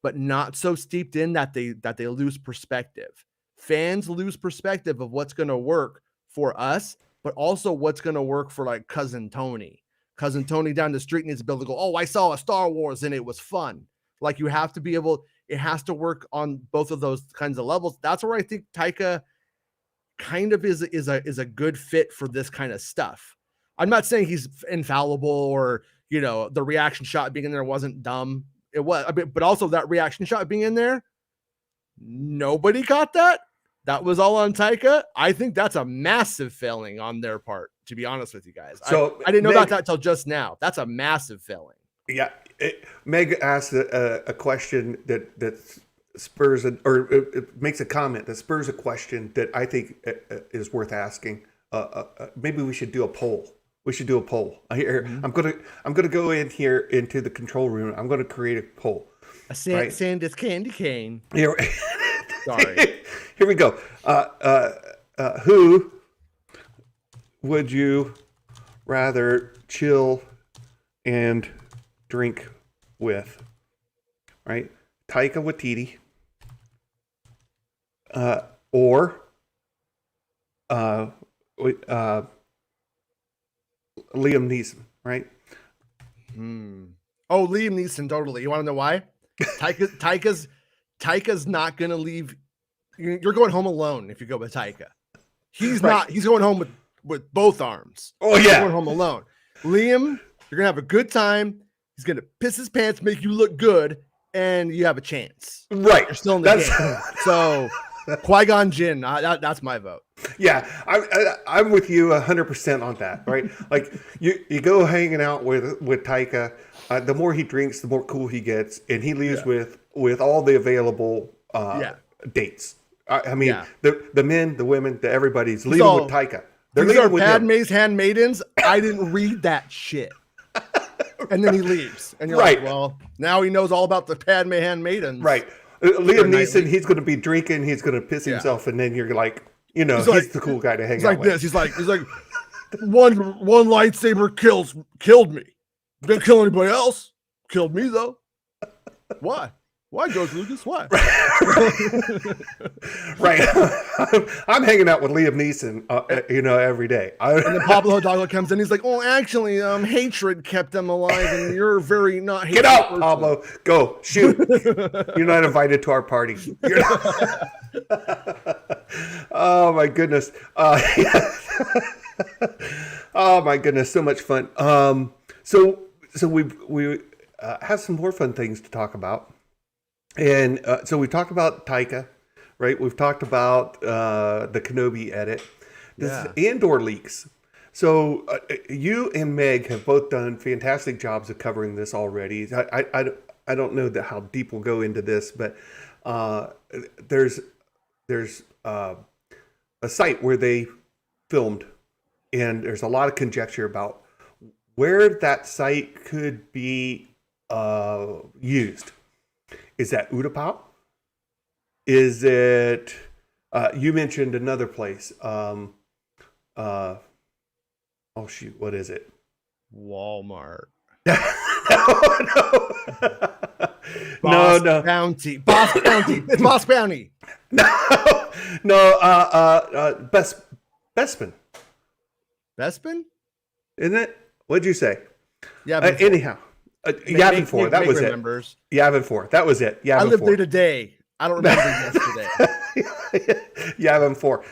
but not so steeped in that they lose perspective. Fans lose perspective of what's going to work for us, but also what's going to work for like Cousin Tony. Cousin Tony down the street needs to be able to go, oh, I saw a Star Wars and it was fun. Like you have to be able, it has to work on both of those kinds of levels. That's where I think Taika kind of is a good fit for this kind of stuff. I'm not saying he's infallible or, the reaction shot being in there wasn't dumb. It was, but also that reaction shot being in there, nobody got that. That was all on Taika. I think that's a massive failing on their part, to be honest with you guys. So I didn't know about that till just now. That's a massive failing. Yeah. Meg asked a question that spurs it makes a comment that spurs a question that I think is worth asking. Maybe we should do a poll. Here, mm-hmm. I'm gonna go in here into the control room. I'm gonna create a poll. A Sandus candy cane. Here, sorry. Here we go. Who would you rather chill and drink with? Right, Taika Waititi, or Liam Neeson, right? Oh, Liam Neeson, totally. You want to know why? Taika's not going to leave. You're going home alone if you go with Taika. He's right. Not. He's going home with both arms. Oh, yeah. He's going home alone. Liam, you're going to have a good time. He's going to piss his pants, make you look good, and you have a chance. Right. You're still in the game. So, Qui-Gon Jinn, that's my vote. Yeah, I'm with you 100% on that, right? Like, you go hanging out with Taika, the more he drinks, the more cool he gets, and he leaves with all the available dates. I mean, the men, the women, everybody's leaving with Taika. They're leaving with Padme's handmaidens. I didn't read that shit. And then he leaves. And you're like, well, now he knows all about the Padme handmaidens. Right. Liam Neeson, he's going to be drinking. He's going to piss himself. And then you're like, he's the cool guy to hang out with. He's like, one lightsaber killed me. Didn't kill anybody else. Killed me, though. Why? Why, George Lucas? Why? Right. I'm hanging out with Liam Neeson, every day. And then Pablo Hidalgo comes in. He's like, "Oh, actually, hatred kept them alive, and you're very not hateful." Get out, person. Pablo. Go shoot. You're not invited to our party. Oh my goodness. Oh my goodness. So much fun. So we have some more fun things to talk about. And so we talked about Taika, right? We've talked about the Kenobi edit. This is Yeah. Andor leaks. So you and Meg have both done fantastic jobs of covering this already. I don't know that how deep we'll go into this, but uh, there's there's a site where they filmed, and there's a lot of conjecture about where that site could be used. Is that Utapau? Is it? You mentioned another place. Uh, oh shoot, what is it? Walmart. No, Boss no, Bounty. Boss Bounty. It's Boss Bounty. no, no. Bespin, Bespin? isn't it? What'd you say? Yeah. Anyhow, Yavin 4. That was it. Remembers. Yavin 4. That was it. Yavin I lived 4. there today. I don't remember yesterday. Yavin 4.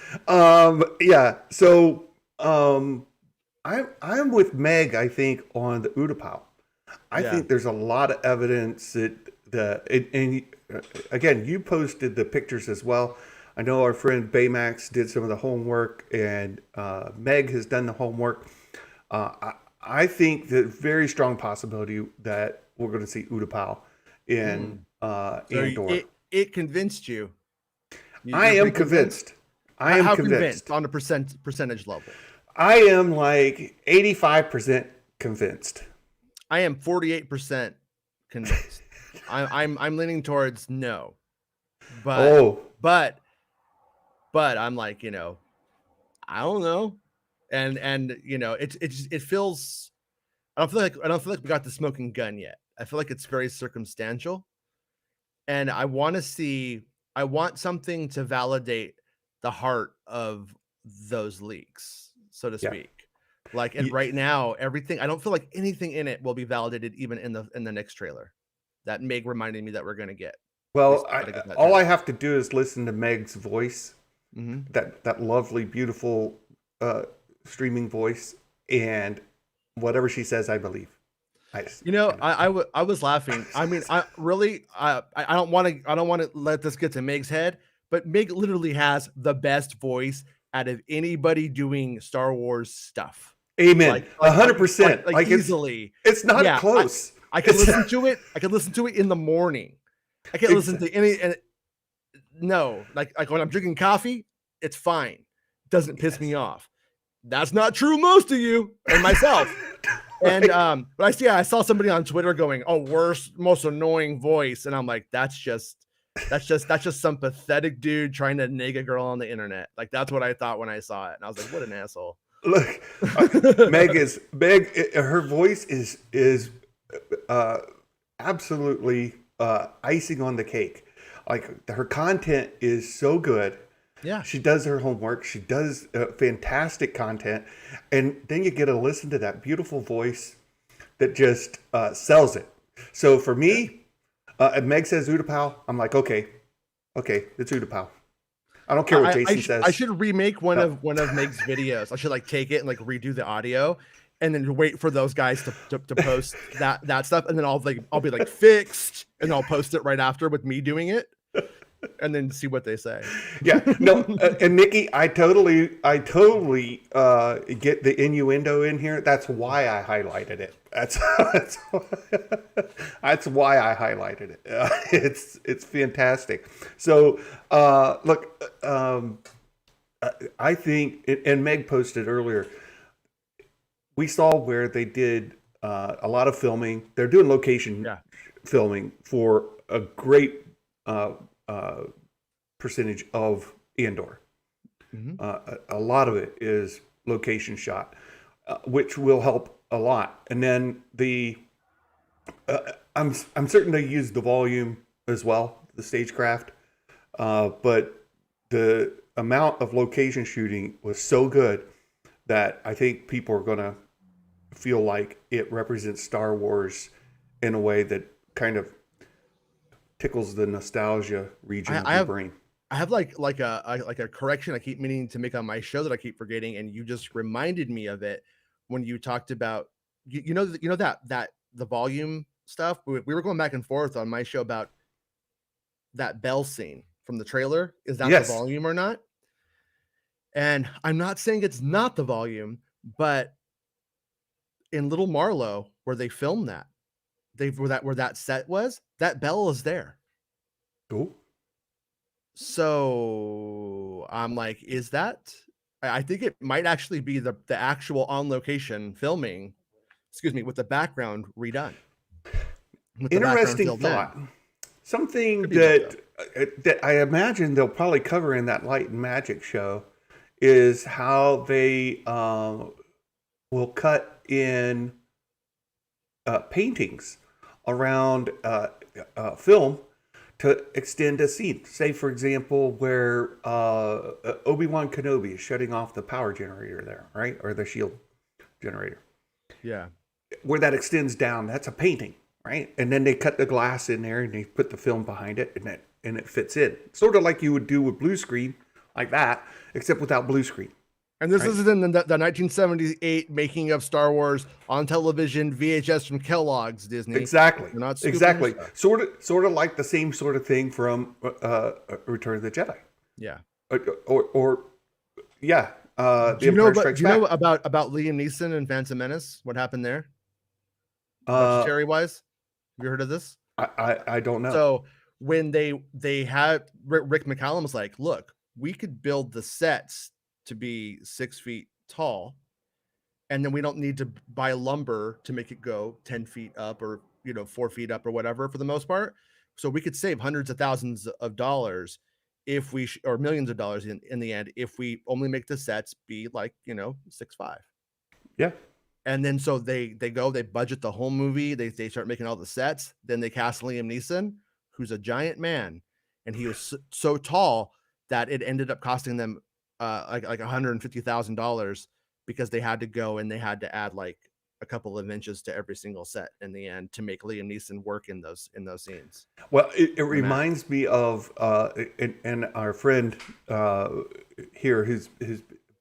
Yeah. So I'm with Meg, I think, on the Utapau. I think there's a lot of evidence that again, you posted the pictures as well. I know our friend Baymax did some of the homework, and Meg has done the homework. I think the very strong possibility that we're going to see Utapau in Andor. It convinced you. I am convinced. I am convinced on a percentage level. I am like 85% convinced. I am 48% convinced. I'm leaning towards no, but I'm like, I don't know, and it feels. I don't feel like we got the smoking gun yet. I feel like it's very circumstantial, and I want something to validate the heart of those leaks, so to speak. Like, and right now, everything, I don't feel like anything in it will be validated even in the next trailer that Meg reminded me that we're going to get. Well, all I have to do is listen to Meg's voice, that lovely, beautiful streaming voice, and whatever she says, I believe. I was laughing. I mean, I don't want to let this get to Meg's head, but Meg literally has the best voice out of anybody doing Star Wars stuff. Amen. 100%. Like easily. It's not close. I can listen to it. I can listen to it in the morning. I can't listen to any. And no, like when I'm drinking coffee, it's fine. Doesn't piss me off. That's not true, most of you and myself. Right. And but I saw somebody on Twitter going, "Oh, worst, most annoying voice," and I'm like, that's just some pathetic dude trying to nag a girl on the internet. Like, that's what I thought when I saw it, and I was like, what an asshole. Look, Meg. Her voice is absolutely icing on the cake. Like, her content is so good. Yeah, she does her homework. She does fantastic content, and then you get to listen to that beautiful voice that just sells it. So for me, Meg says Utapau, I'm like, okay, it's Utapau. I don't care what Jason says. I should remake one of Meg's videos. I should take it and redo the audio, and then wait for those guys to post that stuff, and then I'll be fixed, and I'll post it right after with me doing it, and then see what they say. Yeah, no, and Nikki, I totally get the innuendo in here. That's why I highlighted it. That's why I highlighted it. It's fantastic. So look, I think, and Meg posted earlier, we saw where they did a lot of filming. They're doing location filming for a great percentage of Andor. A lot of it is location shot, which will help a lot. And then I'm certain they use the volume as well, the stagecraft, but the amount of location shooting was so good that I think people are going to feel like it represents Star Wars in a way that kind of tickles the nostalgia region of your brain. I have like a correction I keep meaning to make on my show that I keep forgetting, and you just reminded me of it when you talked about that the volume stuff. We were going back and forth on my show about that bell scene from the trailer, is that the Yes. volume or not? And I'm not saying it's not the volume, but in Little Marlow, where they filmed that, where that set was, that bell is there. Cool. So I'm like, is that? I think it might actually be the actual on location filming, excuse me, with the background redone, with the background Interesting filled in. thought. Something Could be built that I imagine they'll probably cover in that Light and Magic show is how they will cut in paintings around film to extend a scene. Say, for example, where Obi-Wan Kenobi is shutting off the power generator there, right? Or the shield generator. Yeah. Where that extends down, that's a painting, right? And then they cut the glass in there and they put the film behind it, and it fits in. Sort of like you would do with blue screen, like that, except without blue screen. And this is in the 1978 making of Star Wars on television, VHS from Kellogg's, Disney. Exactly. You're not Exactly. Sort of like the same sort of thing from Return of the Jedi. Yeah. Or yeah. Do you know about Liam Neeson and Phantom Menace? What happened there? Budgetary wise, have you heard of this? I don't know. So when they had Rick McCallum was like, look, we could build the sets to be 6 feet tall, and then we don't need to buy lumber to make it go 10 feet up or 4 feet up or whatever for the most part. So we could save hundreds of thousands of dollars if we or millions of dollars in the end if we only make the sets be like 6'5". Yeah. And then so they budget the whole movie. They start making all the sets. Then they cast Liam Neeson, who's a giant man, and he was so tall that it ended up costing them like $150,000 because they had to go and they had to add like a couple of inches to every single set in the end to make Liam Neeson work in those scenes. Well, it reminds me of and our friend here who's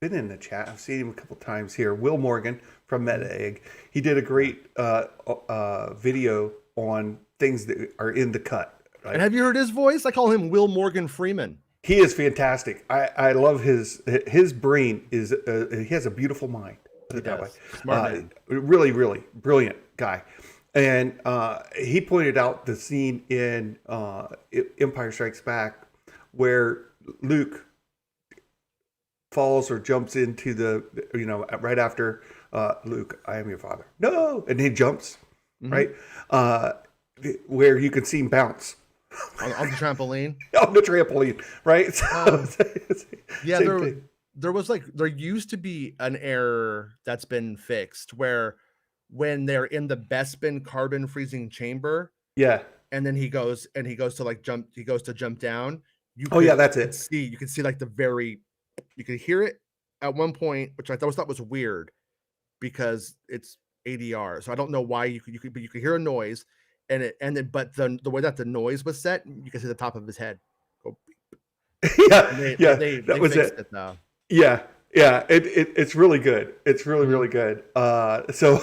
been in the chat. I've seen him a couple times here. Will Morgan from Meta Egg. He did a great video on things that are in the cut. Right? And have you heard his voice? I call him Will Morgan Freeman. He is fantastic. I love his brain. He has a beautiful mind. He does. Smart man. Really, really brilliant guy. And he pointed out the scene in Empire Strikes Back where Luke falls or jumps into the, right after Luke, I am your father. No! And he jumps, right? Where you can see him bounce. On the trampoline? On the trampoline, right? Yeah, there used to be an error that's been fixed where when they're in the Bespin carbon freezing chamber, yeah, and then he goes to jump down. That's it. You can see like you can hear it at one point, which I thought was weird because it's ADR, so I don't know why you could hear a noise. But the way that the noise was set, you can see the top of his head go beep. They fixed it though. Yeah, it's really good. It's really good. So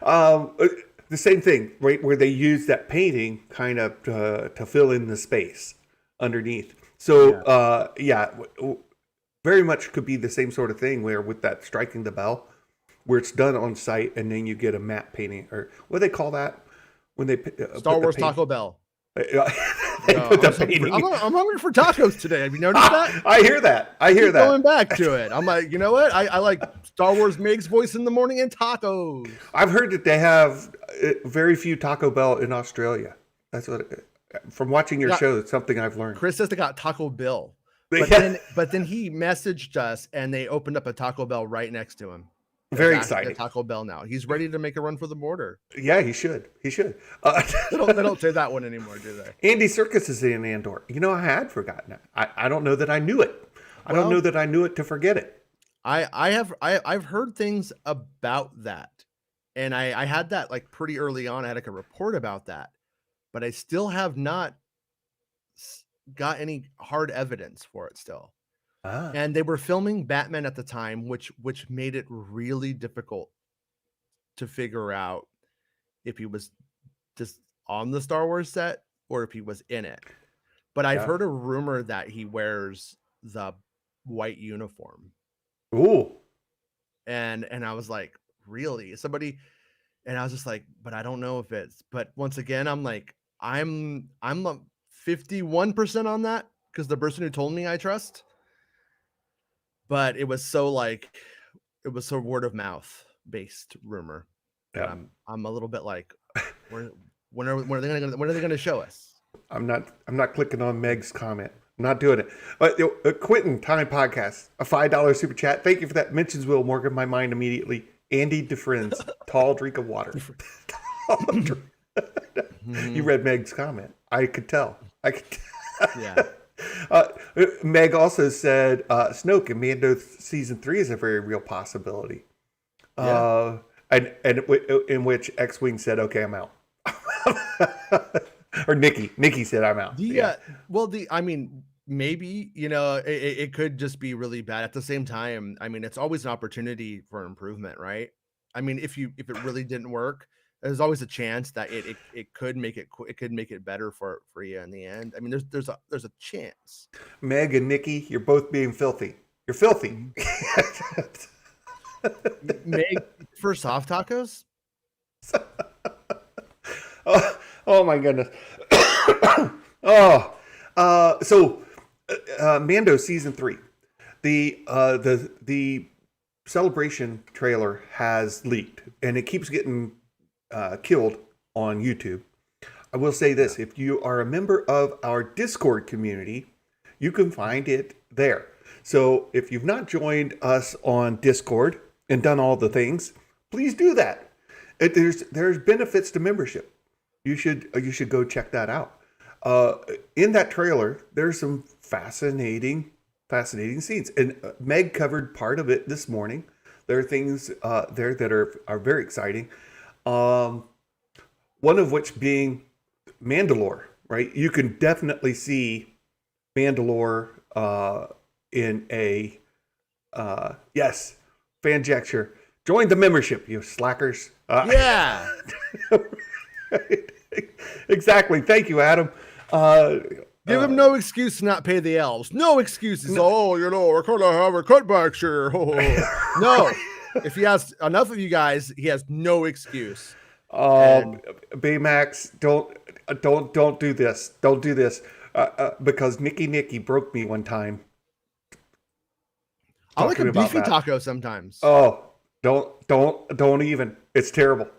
the same thing, right? Where they use that painting kind of to fill in the space underneath. So very much could be the same sort of thing where with that striking the bell, where it's done on site, and then you get a matte painting or what do they call that? When they Star Wars Taco Bell. I'm hungry for tacos today. Have you noticed that? I hear that. Going back to it. I'm like, you know what? I like Star Wars Meg's voice in the morning and tacos. I've heard that they have very few Taco Bell in Australia. That's what. From watching your show, it's something I've learned. Chris says they got Taco Bill, but then he messaged us and they opened up a Taco Bell right next to him. Very exciting. Taco Bell now. He's ready to make a run for the border. Yeah, he should. He should. They don't say that one anymore, do they? Andy Serkis is in Andor. I had forgotten it. I don't know that I knew it. I don't know that I knew it to forget it. I've heard things about that, and I had that like pretty early on. I had like a report about that, but I still have not got any hard evidence for it still. And they were filming Batman at the time, which made it really difficult to figure out if he was just on the Star Wars set or if he was in it. But I've Yeah. heard a rumor that he wears the white uniform. Ooh. And I was like, really? Somebody, and I was just like, but I don't know if it's, but once again, I'm like, I'm a 51% on that because the person who told me I trust. But it was so word of mouth based rumor that Yeah. I'm a little bit like, when are they gonna show us? I'm not clicking on Meg's comment. I'm not doing it. But Quentin, Time Podcast, a $5 super chat. Thank you for that. Mentions Will Morgan, my mind immediately. Andy DeFriends, tall drink of water. You read Meg's comment. I could tell. Yeah. Meg also said Snoke in Mando season 3 is a very real possibility. Yeah. And in which X-Wing said, "Okay, I'm out." Or Nikki said, "I'm out." I mean, maybe, it could just be really bad. At the same time, I mean, it's always an opportunity for improvement, right? I mean, if it really didn't work, there's always a chance that it could make it better for you in the end. I mean, there's a chance. Meg and Nikki, you're both being filthy. You're filthy. Meg for soft tacos? Oh my goodness. So Mando season 3. The celebration trailer has leaked and it keeps getting killed on YouTube. I will say this, if you are a member of our Discord community, you can find it there. So if you've not joined us on Discord and done all the things, please do that. There's benefits to membership. You should go check that out. In that trailer, there's some fascinating scenes, and Meg covered part of it this morning. There are things there that are very exciting. One of which being Mandalore, right? You can definitely see Mandalore in a yes, Fanjecture. Join the membership, you slackers. Yeah. Exactly. Thank you, Adam. Give him no excuse to not pay the elves. No excuses. No. We're going to have a cutback here. No. If he has enough of you guys, he has no excuse. Baymax, don't do this. Don't do this. Because Nikki broke me one time. I like a beefy taco sometimes. Oh, don't even. It's terrible.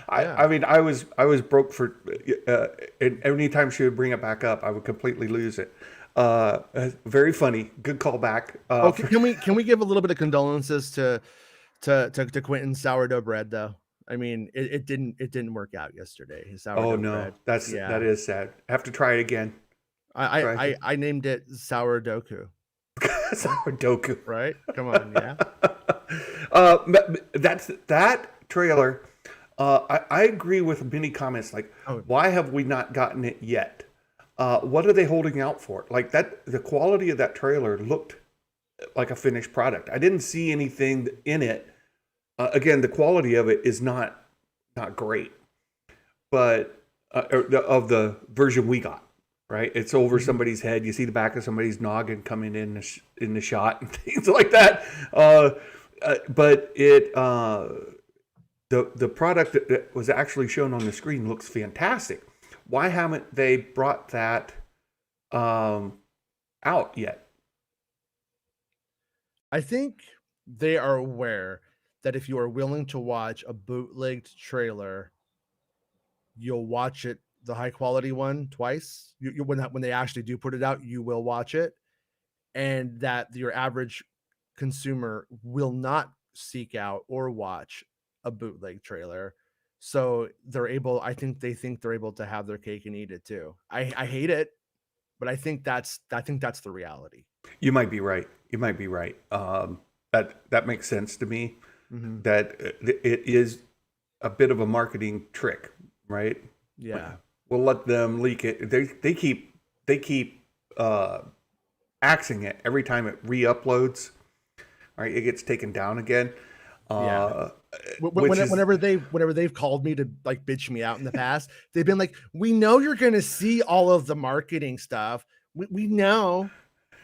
I mean, I was broke for, and anytime she would bring it back up, I would completely lose it. Very funny. Good callback. Can we give a little bit of condolences to Quentin's sourdough bread though? I mean, it didn't work out yesterday. His sourdough bread. That is sad. I have to try it again. I named it sourdoughku. Sourdoughku. Right? Come on, yeah. That trailer. I agree with many comments. Like, why have we not gotten it yet? What are they holding out for? Like that, the quality of that trailer looked like a finished product. I didn't see anything in it. Again, the quality of it is not great, but of the version we got. Right, it's over somebody's head. You see the back of somebody's noggin coming in the shot and things like that. But it the product that was actually shown on the screen looks fantastic. Why haven't they brought that out yet? I think they are aware that if you are willing to watch a bootlegged trailer, you'll watch it. The high quality one twice. When they actually do put it out, you will watch it, and that your average consumer will not seek out or watch a bootleg trailer. So I think they're able to have their cake and eat it too. I hate it, but I think that's the reality. You might be right. That makes sense to me. Mm-hmm. That it is a bit of a marketing trick, right? Yeah. We'll let them leak it. They keep axing it every time it re-uploads. Right, it gets taken down again. uh, which is Whenever they've called me to like bitch me out in the past, they've been like, "We know you're gonna see all of the marketing stuff. We know."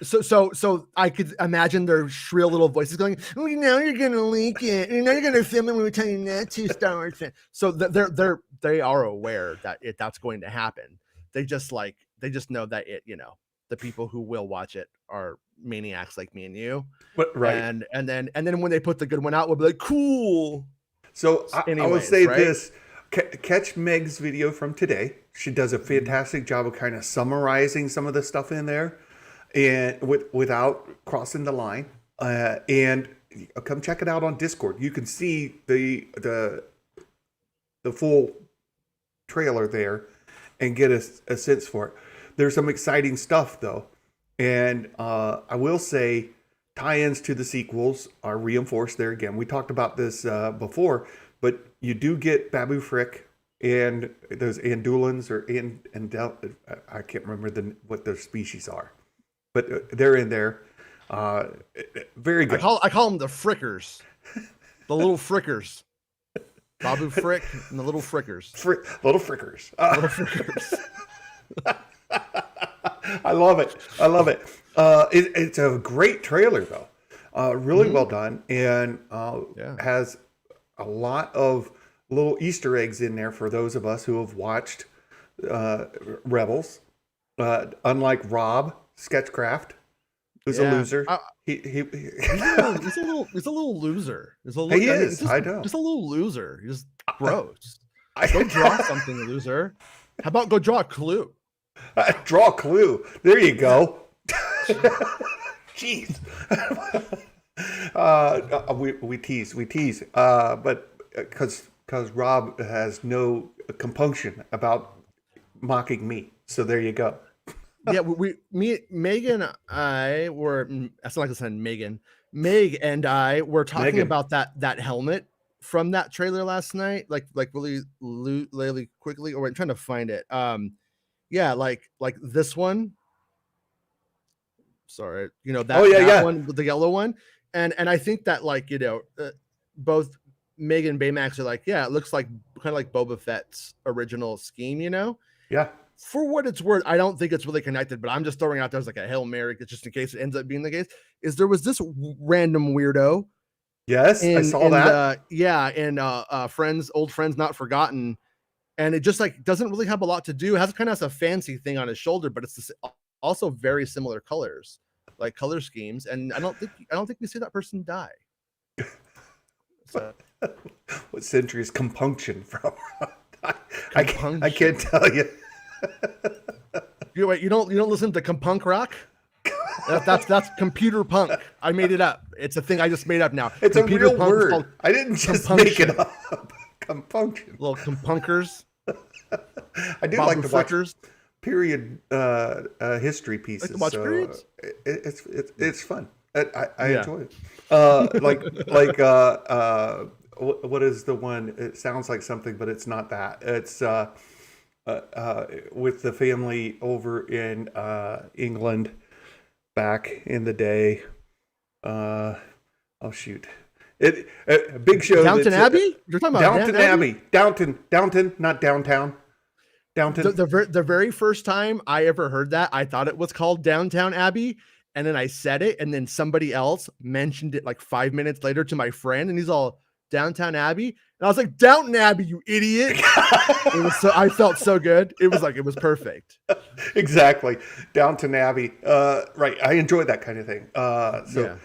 So I could imagine their shrill little voices going, "We know you're gonna leak it. You know you're gonna film it when we tell you not to, Star Wars fan." So they are aware that that's going to happen. They just know that the people who will watch it are maniacs like me and you. right. And then when they put the good one out, we'll be like, cool. So I will Anyways, say right? this: catch Meg's video from today. She does a fantastic job of kind of summarizing some of the stuff in there, and without crossing the line. And come check it out on Discord. You can see the full trailer there and get a sense for it. There's some exciting stuff though, and I will say tie-ins to the sequels are reinforced there again. We talked about this before, but you do get Babu Frick and those Andulans or I can't remember what their species are, but they're in there. Very good. I call them the Frickers, the little Frickers. Babu Frick and the little Frickers. Little Frickers. Little Frickers. I love it. It's a great trailer though. Really well done, and has a lot of little Easter eggs in there for those of us who have watched Rebels. Unlike Rob Sketchcraft, who's a loser. He's a little loser. He is. I know. Just a little loser. He's gross. Go draw something, loser. How about go draw a clue? Draw a clue. There you go. Jeez. We tease. But because Rob has no compunction about mocking me. So there you go. Yeah, Megan and I were. That's not like I said, Megan. Meg and I were talking about that helmet from that trailer last night, like really quickly. Or I'm trying to find it. Yeah, like this one. Sorry, that one with the yellow one, and I think that both Megan and Baymax are like, yeah, it looks like kind of like Boba Fett's original scheme, Yeah. For what it's worth, I don't think it's really connected, but I'm just throwing out there as like a Hail Mary, just in case it ends up being the case. There was this random weirdo. Yes, I saw that. Old Friends Not Forgotten. And it just doesn't really have a lot to do. It has kind of a fancy thing on his shoulder, but it's also very similar colors, like color schemes. And I don't think we see that person die. So. What century is compunction from? I can't tell you. You don't listen to Compunk Rock? That's computer punk. I made it up. It's a thing I just made up now. It's computer a real word. I didn't just make it up. Compunction. Little compunkers. I do like to watch period history pieces. Like to watch periods? It's fun. I enjoy it. What is the one? It sounds like something, but it's not that. It's with the family over in England back in the day. Oh shoot! Big show. Downton Abbey? You're talking about Downton Abbey. Downton, not downtown. Downton. The very first time I ever heard that, I thought it was called Downtown Abbey. And then I said it, and then somebody else mentioned it like 5 minutes later to my friend, and he's all, Downtown Abbey? And I was like, Downton Abbey, you idiot. I felt so good. It was perfect. Exactly. Downton Abbey. Right. I enjoy that kind of thing. So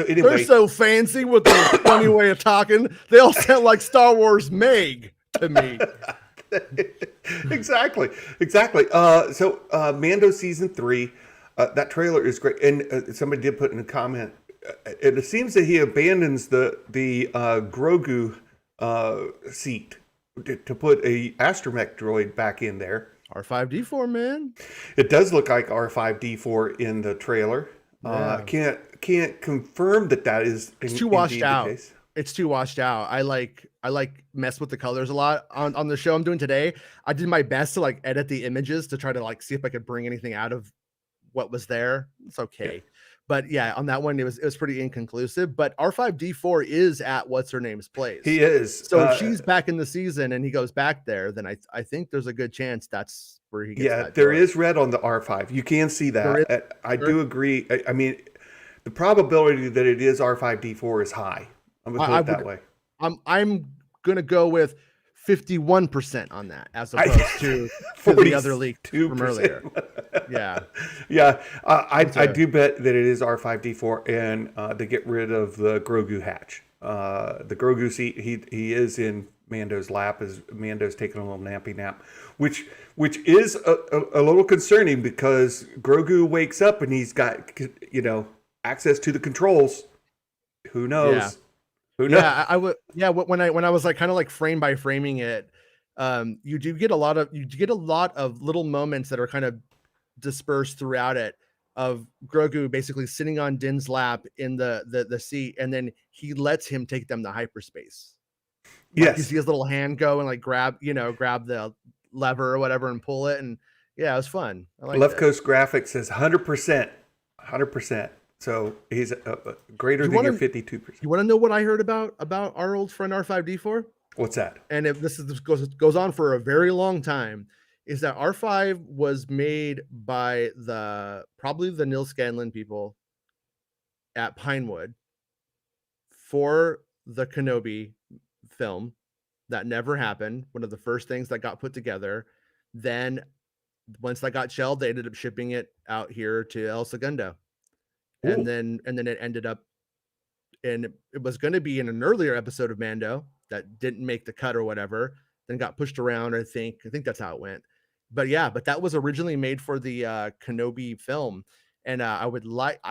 anyway, they're so fancy with their funny way of talking. They all sound like Star Wars Meg to me. Exactly. So Mando season 3, that trailer is great, and somebody did put in a comment. It seems that he abandons the Grogu seat to put a astromech droid back in there. R5D4, man. It does look like R5D4 in the trailer. Yeah. Can't confirm that is. It's too washed out. It's too washed out. I like mess with the colors a lot on the show I'm doing today. I did my best to edit the images to try to see if I could bring anything out of what was there. It's okay. But yeah, on that one, it was pretty inconclusive. But R5D4 is at what's her name's place. He is. So if she's back in the season and he goes back there, then I think there's a good chance that's where he gets. Yeah, that there droid. is red on the R5. You can see that. I do agree. I mean, the probability that it is R5D4 is high. I'm gonna put it that way. I'm gonna go with 51% on that, as opposed to the other leak from earlier. Yeah. I do bet that it is R5D4, and they get rid of the Grogu hatch. The Grogu seat, he is in Mando's lap as Mando's taking a little nappy nap, which is a little concerning, because Grogu wakes up and he's got, access to the controls. Who knows? Yeah. Who knows? Yeah, I would. Yeah, when I was like kind of like frame by framing it, you get a lot of little moments that are kind of dispersed throughout it, of Grogu basically sitting on Din's lap in the seat, and then he lets him take them to hyperspace. Like, you see his little hand go and like grab the lever or whatever and pull it, and yeah, it was fun. Left Coast Graphics says 100%. So he's greater than your 52%. You want to know what I heard about our old friend R5D4? What's that? And if this goes on for a very long time, is that R5 was made by probably the Neil Scanlon people at Pinewood for the Kenobi film. That never happened. One of the first things that got put together. Then once that got shelved, they ended up shipping it out here to El Segundo. Ooh. And then it ended up, and it was going to be in an earlier episode of Mando that didn't make the cut or whatever, then got pushed around. I think that's how it went. But yeah, that was originally made for the Kenobi film. And I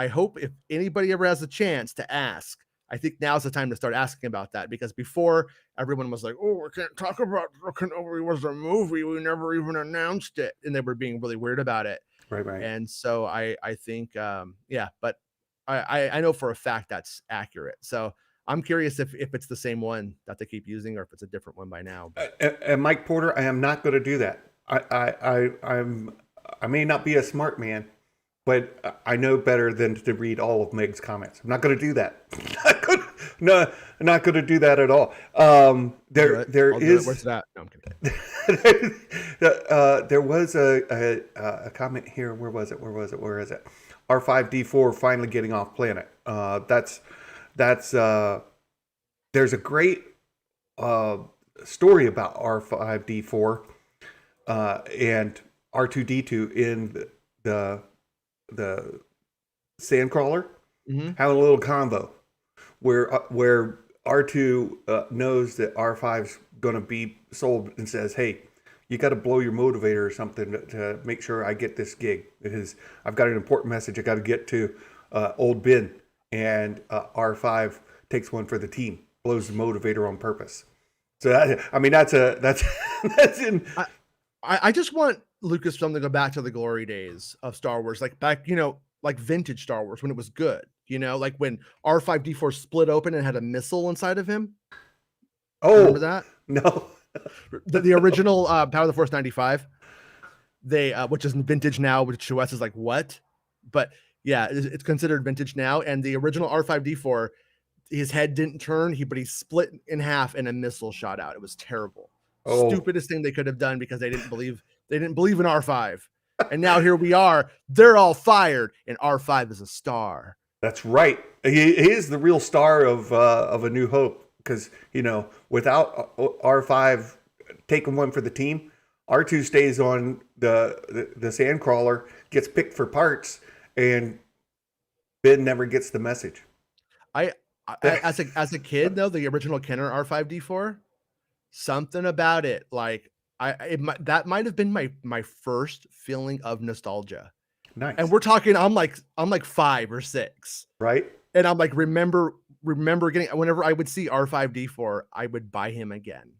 hope if anybody ever has a chance to ask, I think now's the time to start asking about that, because before everyone was like, oh, we can't talk about Kenobi was a movie, we never even announced it, and they were being really weird about it. Right. And so I think but I know for a fact that's accurate. So I'm curious if it's the same one that they keep using, or if it's a different one by now. And Mike Porter, I am not going to do that. I may not be a smart man, but I know better than to read all of Meg's comments. I'm not going to do that. I'm not going to do that at all. There is. Where's that? No, I'm kidding. There was a comment here. Where was it? Where is it? R5D4 finally getting off planet. That's there's a great story about R5D4 and R2D2 in the Sandcrawler, having a little convo where R2 knows that R5's going to be sold, and says, hey, you got to blow your motivator or something to make sure I get this gig, because I've got an important message I got to get to old Ben. And R5 takes one for the team, blows the motivator on purpose. So that's in. I just want Lucasfilm to go back to the glory days of Star Wars, like back, like vintage Star Wars when it was good, like when R5D4 split open and had a missile inside of him. Oh, remember that? No. The original Power of the Force 95, which is vintage now, which to us is like, what? But yeah, it's considered vintage now. And the original R5D4, his head didn't turn, but he split in half and a missile shot out. It was terrible. Oh. Stupidest thing they could have done, because they didn't believe in R5. And now here we are. They're all fired, and R5 is a star. That's right. He is the real star of A New Hope, because without R5 taking one for the team, R2 stays on the Sandcrawler, gets picked for parts, and Ben never gets the message. As a kid though, the original Kenner R5D4, something about it, like that might have been my first feeling of nostalgia. Nice. And we're talking, I'm like 5 or 6, right? And I'm like remember getting, whenever I would see R5D4, I would buy him again.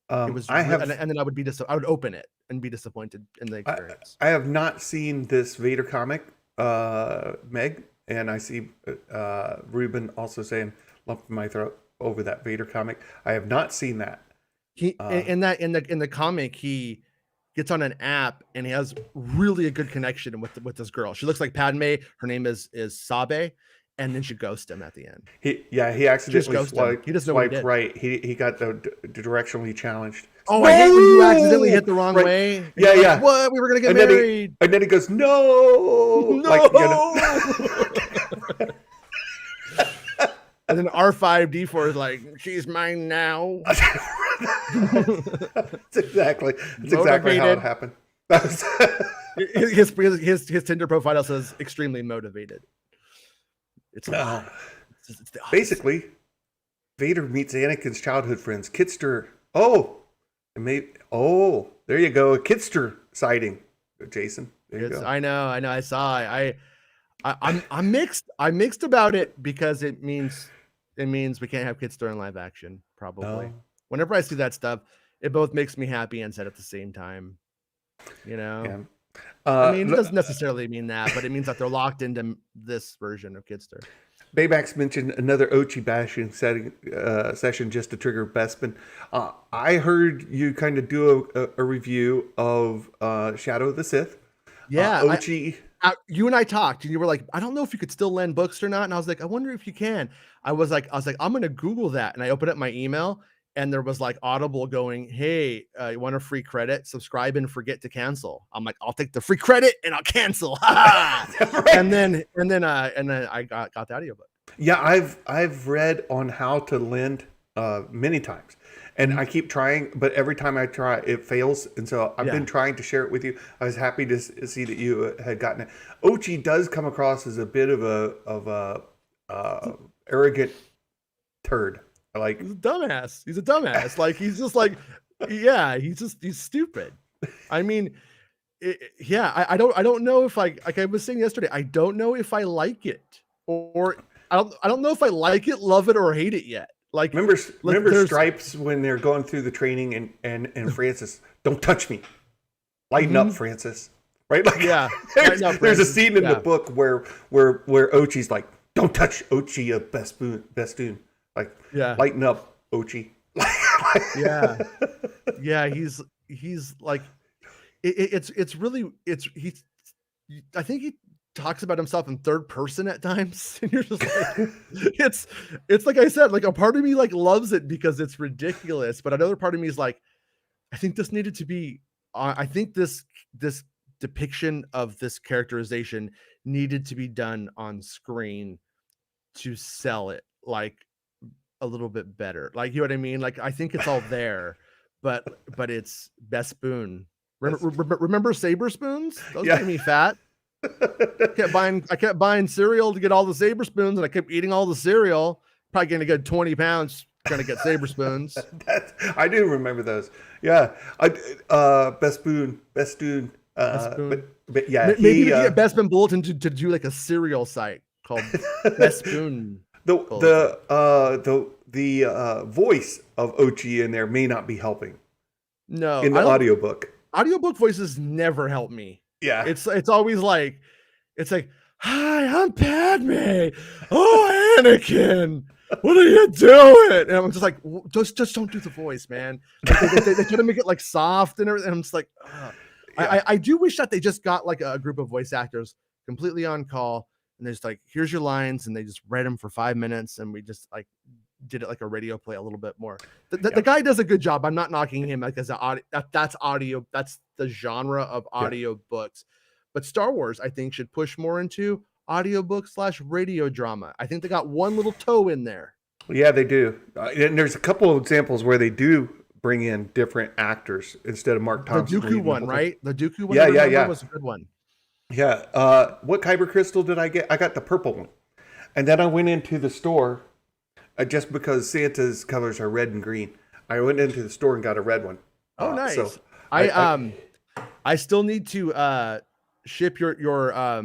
It was and then I would open it and be disappointed in the experience. I have not seen this Vader comic, Meg, and I see Ruben also saying lump in my throat over that Vader comic. I have not seen that. He in the comic, he gets on an app and he has really a good connection with this girl. She looks like Padme. Her name is Sabe, and then she ghosts him at the end. He accidentally He doesn't know what he swiped did. right. He got the directionally challenged. Oh, I hate when you accidentally hit the wrong way. And Yeah, yeah. What? We were gonna get And married. And then he goes, no. No. Like, you know. And then R5D4 is like, she's mine now. That's exactly how it happened. his Tinder profile says extremely motivated. It's the basically Vader meets Anakin's childhood friends. Kitster. There you go. A Kitster sighting. Jason. There you go. I know. I saw it. I'm mixed. I'm mixed about it because it means we can't have Kitster in live action. Probably. Whenever I see that stuff, it both makes me happy and sad at the same time. You know. Yeah. I mean, it doesn't necessarily mean that, but it means that they're locked into this version of Kitster. Baymax mentioned another Ochi bashing session just to trigger Bespin. I heard you kind of do a review of Shadow of the Sith. Yeah, Ochi. You and I talked, and you were like, "I don't know if you could still lend books or not." And I was like, "I wonder if you can." I was like, "I'm gonna Google that," and I opened up my email, and there was like Audible going, "Hey, you want a free credit? Subscribe and forget to cancel." I'm like, "I'll take the free credit and I'll cancel." Right. And then I got the audiobook. Yeah, I've read on how to lend many times, and I keep trying, but every time I try, it fails. And so I've been trying to share it with you. I was happy to see that you had gotten it. Ochi does come across as a bit of a arrogant turd. Like, he's a dumbass. He's a dumbass. Like, he's just like, he's stupid. I mean, I don't know if like I was saying yesterday, I don't know if I like it, or I don't know if I like it, love it, or hate it yet. Like, remember Stripes when they're going through the training and Francis, don't touch me, lighten up, Francis, right? Like, there's a scene in the book where Ochi's like, don't touch Ochi of Bestoon. Like, lighten up, Ochi. He's like, it's really I think he talks about himself in third person at times, and you're just like, it's like I said, like a part of me like loves it because it's ridiculous, but another part of me is like, I think this needed to be. I think this depiction of this characterization needed to be done on screen to sell it like a little bit better. Like, you know what I mean? Like, I think it's all there, but it's Bespoon. Remember Saber Spoons? Those made me fat. I kept buying cereal to get all the Saber Spoons, and I kept eating all the cereal. Probably getting a good 20 pounds trying to get Saber Spoons. I do remember those. Yeah. Bestoon. But yeah, maybe get Bespin Bulletin to do like a cereal site called Bespoon. The voice of Ochi in there may not be helping. No, in the audiobook. Audiobook voices never help me. Yeah, it's always like, it's like, "Hi, I'm Padme. Oh, Anakin, what are you doing?" And I'm just like, just don't do the voice, man. Like, they try to make it like soft and everything. And I'm just like, I do wish that they just got like a group of voice actors completely on call, and they're just like, "Here's your lines," and they just read them for 5 minutes, and we just like did it like a radio play a little bit more. The guy does a good job. I'm not knocking him like as an audio. That's audio. That's the genre of audio books. But Star Wars, I think, should push more into audiobook / radio drama. I think they got one little toe in there. Yeah, they do. And there's a couple of examples where they do bring in different actors instead of Mark Thompson. The Dooku one, right? The Dooku one. Yeah. Was a good one. Yeah. What kyber crystal did I get? I got the purple one. And then I went into the store just because Santa's colors are red and green. I went into the store and got a red one. Oh, nice. So I still need to ship your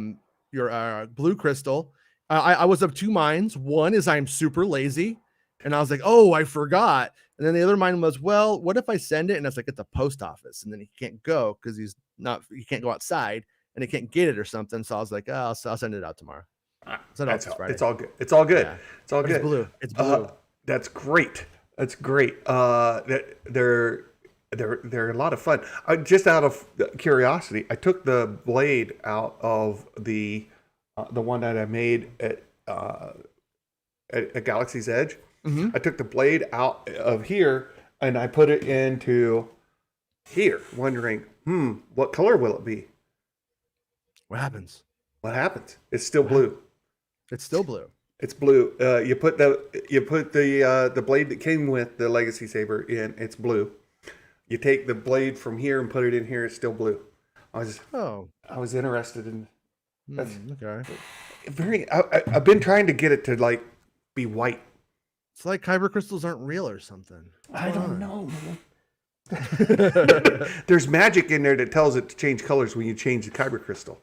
blue crystal. I was of two minds. One is I'm super lazy, and I was like, "Oh, I forgot." And then the other mind was, "Well, what if I send it and it's like at the post office, and then he can't go because he can't go outside and he can't get it or something." So I was like, "Oh, I'll send it out tomorrow." It's all good. It's all good. Yeah. It's all good. It's blue. That's great. That's great. They're they're a lot of fun. Just out of curiosity, I took the blade out of the one that I made at Galaxy's Edge. Mm-hmm. I took the blade out of here and I put it into here, wondering, what color will it be? What happens? What happens? It's still blue. It's still blue. It's blue. You put the blade that came with the Legacy Saber in. It's blue. You take the blade from here and put it in here. It's still blue. I was interested in. Okay. I've been trying to get it to like be white. It's like kyber crystals aren't real or something. I don't know, man. There's magic in there that tells it to change colors when you change the kyber crystal.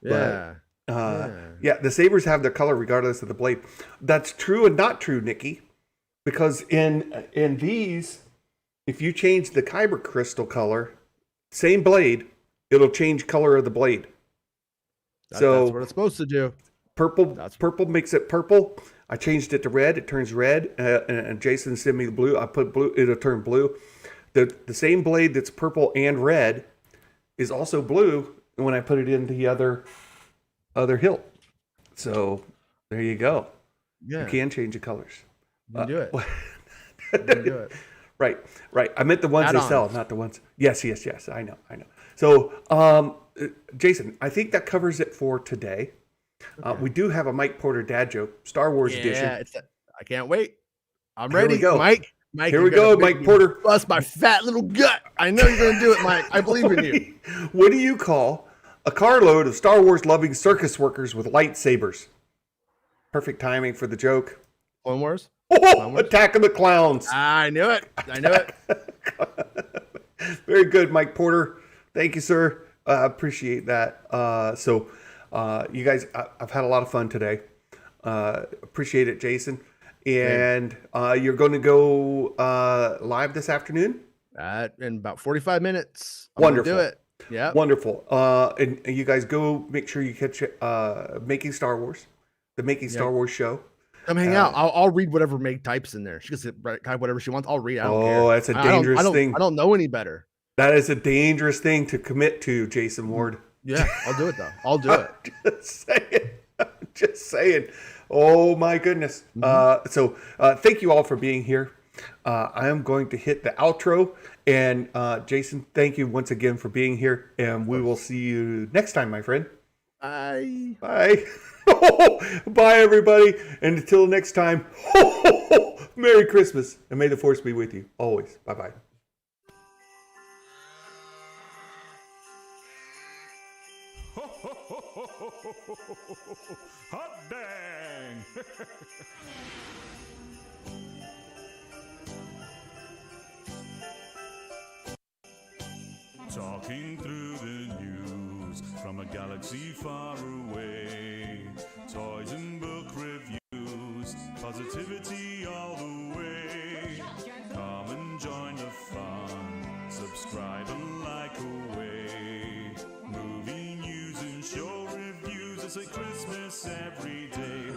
Yeah. Yeah, the sabers have their color regardless of the blade. That's true and not true, Nikki, because in these, if you change the kyber crystal color, same blade, it'll change color of the blade. That's what it's supposed to do. Purple makes it purple. I changed it to red. It turns red. And Jason sent me the blue. I put blue. It'll turn blue. The same blade that's purple and red is also blue when I put it in the other hilt. So there you go. Yeah. You can change the colors. You can do it. You can do it. Right. I meant the ones Add-ons. they sell, not the ones. Yes. I know. So, Jason, I think that covers it for today. Okay. We do have a Mike Porter dad joke, Star Wars edition. I can't wait. I'm Here ready, we go. Mike. Here we go, Mike Porter. Bust my fat little gut. I know you're going to do it, Mike. I believe in you. What do you call a carload of Star Wars loving circus workers with lightsabers? Perfect timing for the joke. Clone Wars? Attack of the Clowns. I knew it. Very good, Mike Porter. Thank you, sir. Appreciate that. You guys, I've had a lot of fun today. Appreciate it, Jason. And you're going to go live this afternoon? In about 45 minutes. Wonderful. Do it. Yeah. Wonderful. And you guys go make sure you catch Making Star Wars, the Making Star Wars show. Come hang out. I'll read whatever Meg types in there. She can type whatever she wants. I'll read. I don't care. That's a dangerous thing. I don't know any better. That is a dangerous thing to commit to, Jason Ward. Yeah, I'll do it though. I'll do it. Just saying. Oh my goodness. So thank you all for being here. I am going to hit the outro. And Jason, thank you once again for being here. And we will see you next time, my friend. Bye. Bye. Bye, everybody. And until next time, Merry Christmas. And may the Force be with you always. Bye-bye. Hot dang! Talking through the news from a galaxy far away. Toys and book reviews, positivity all the way. Come and join the fun, subscribe and like away. Movie news and show reviews, it's like Christmas every day.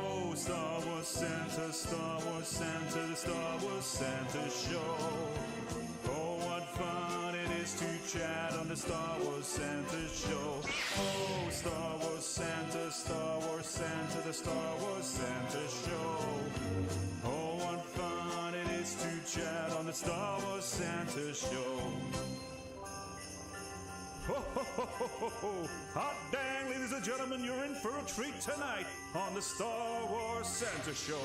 Oh, Star Wars Santa, Star Wars Santa, the Star Wars Santa show. Oh, what fun it is to chat on the Star Wars Santa show. Oh, Star Wars Santa, Star Wars Santa, the Star Wars Santa show. Oh, what fun it is to chat on the Star Wars Santa show. Ho, ho, ho, ho, ho, ho. Hot dang, ladies and gentlemen, you're in for a treat tonight on the Star Wars Santa show.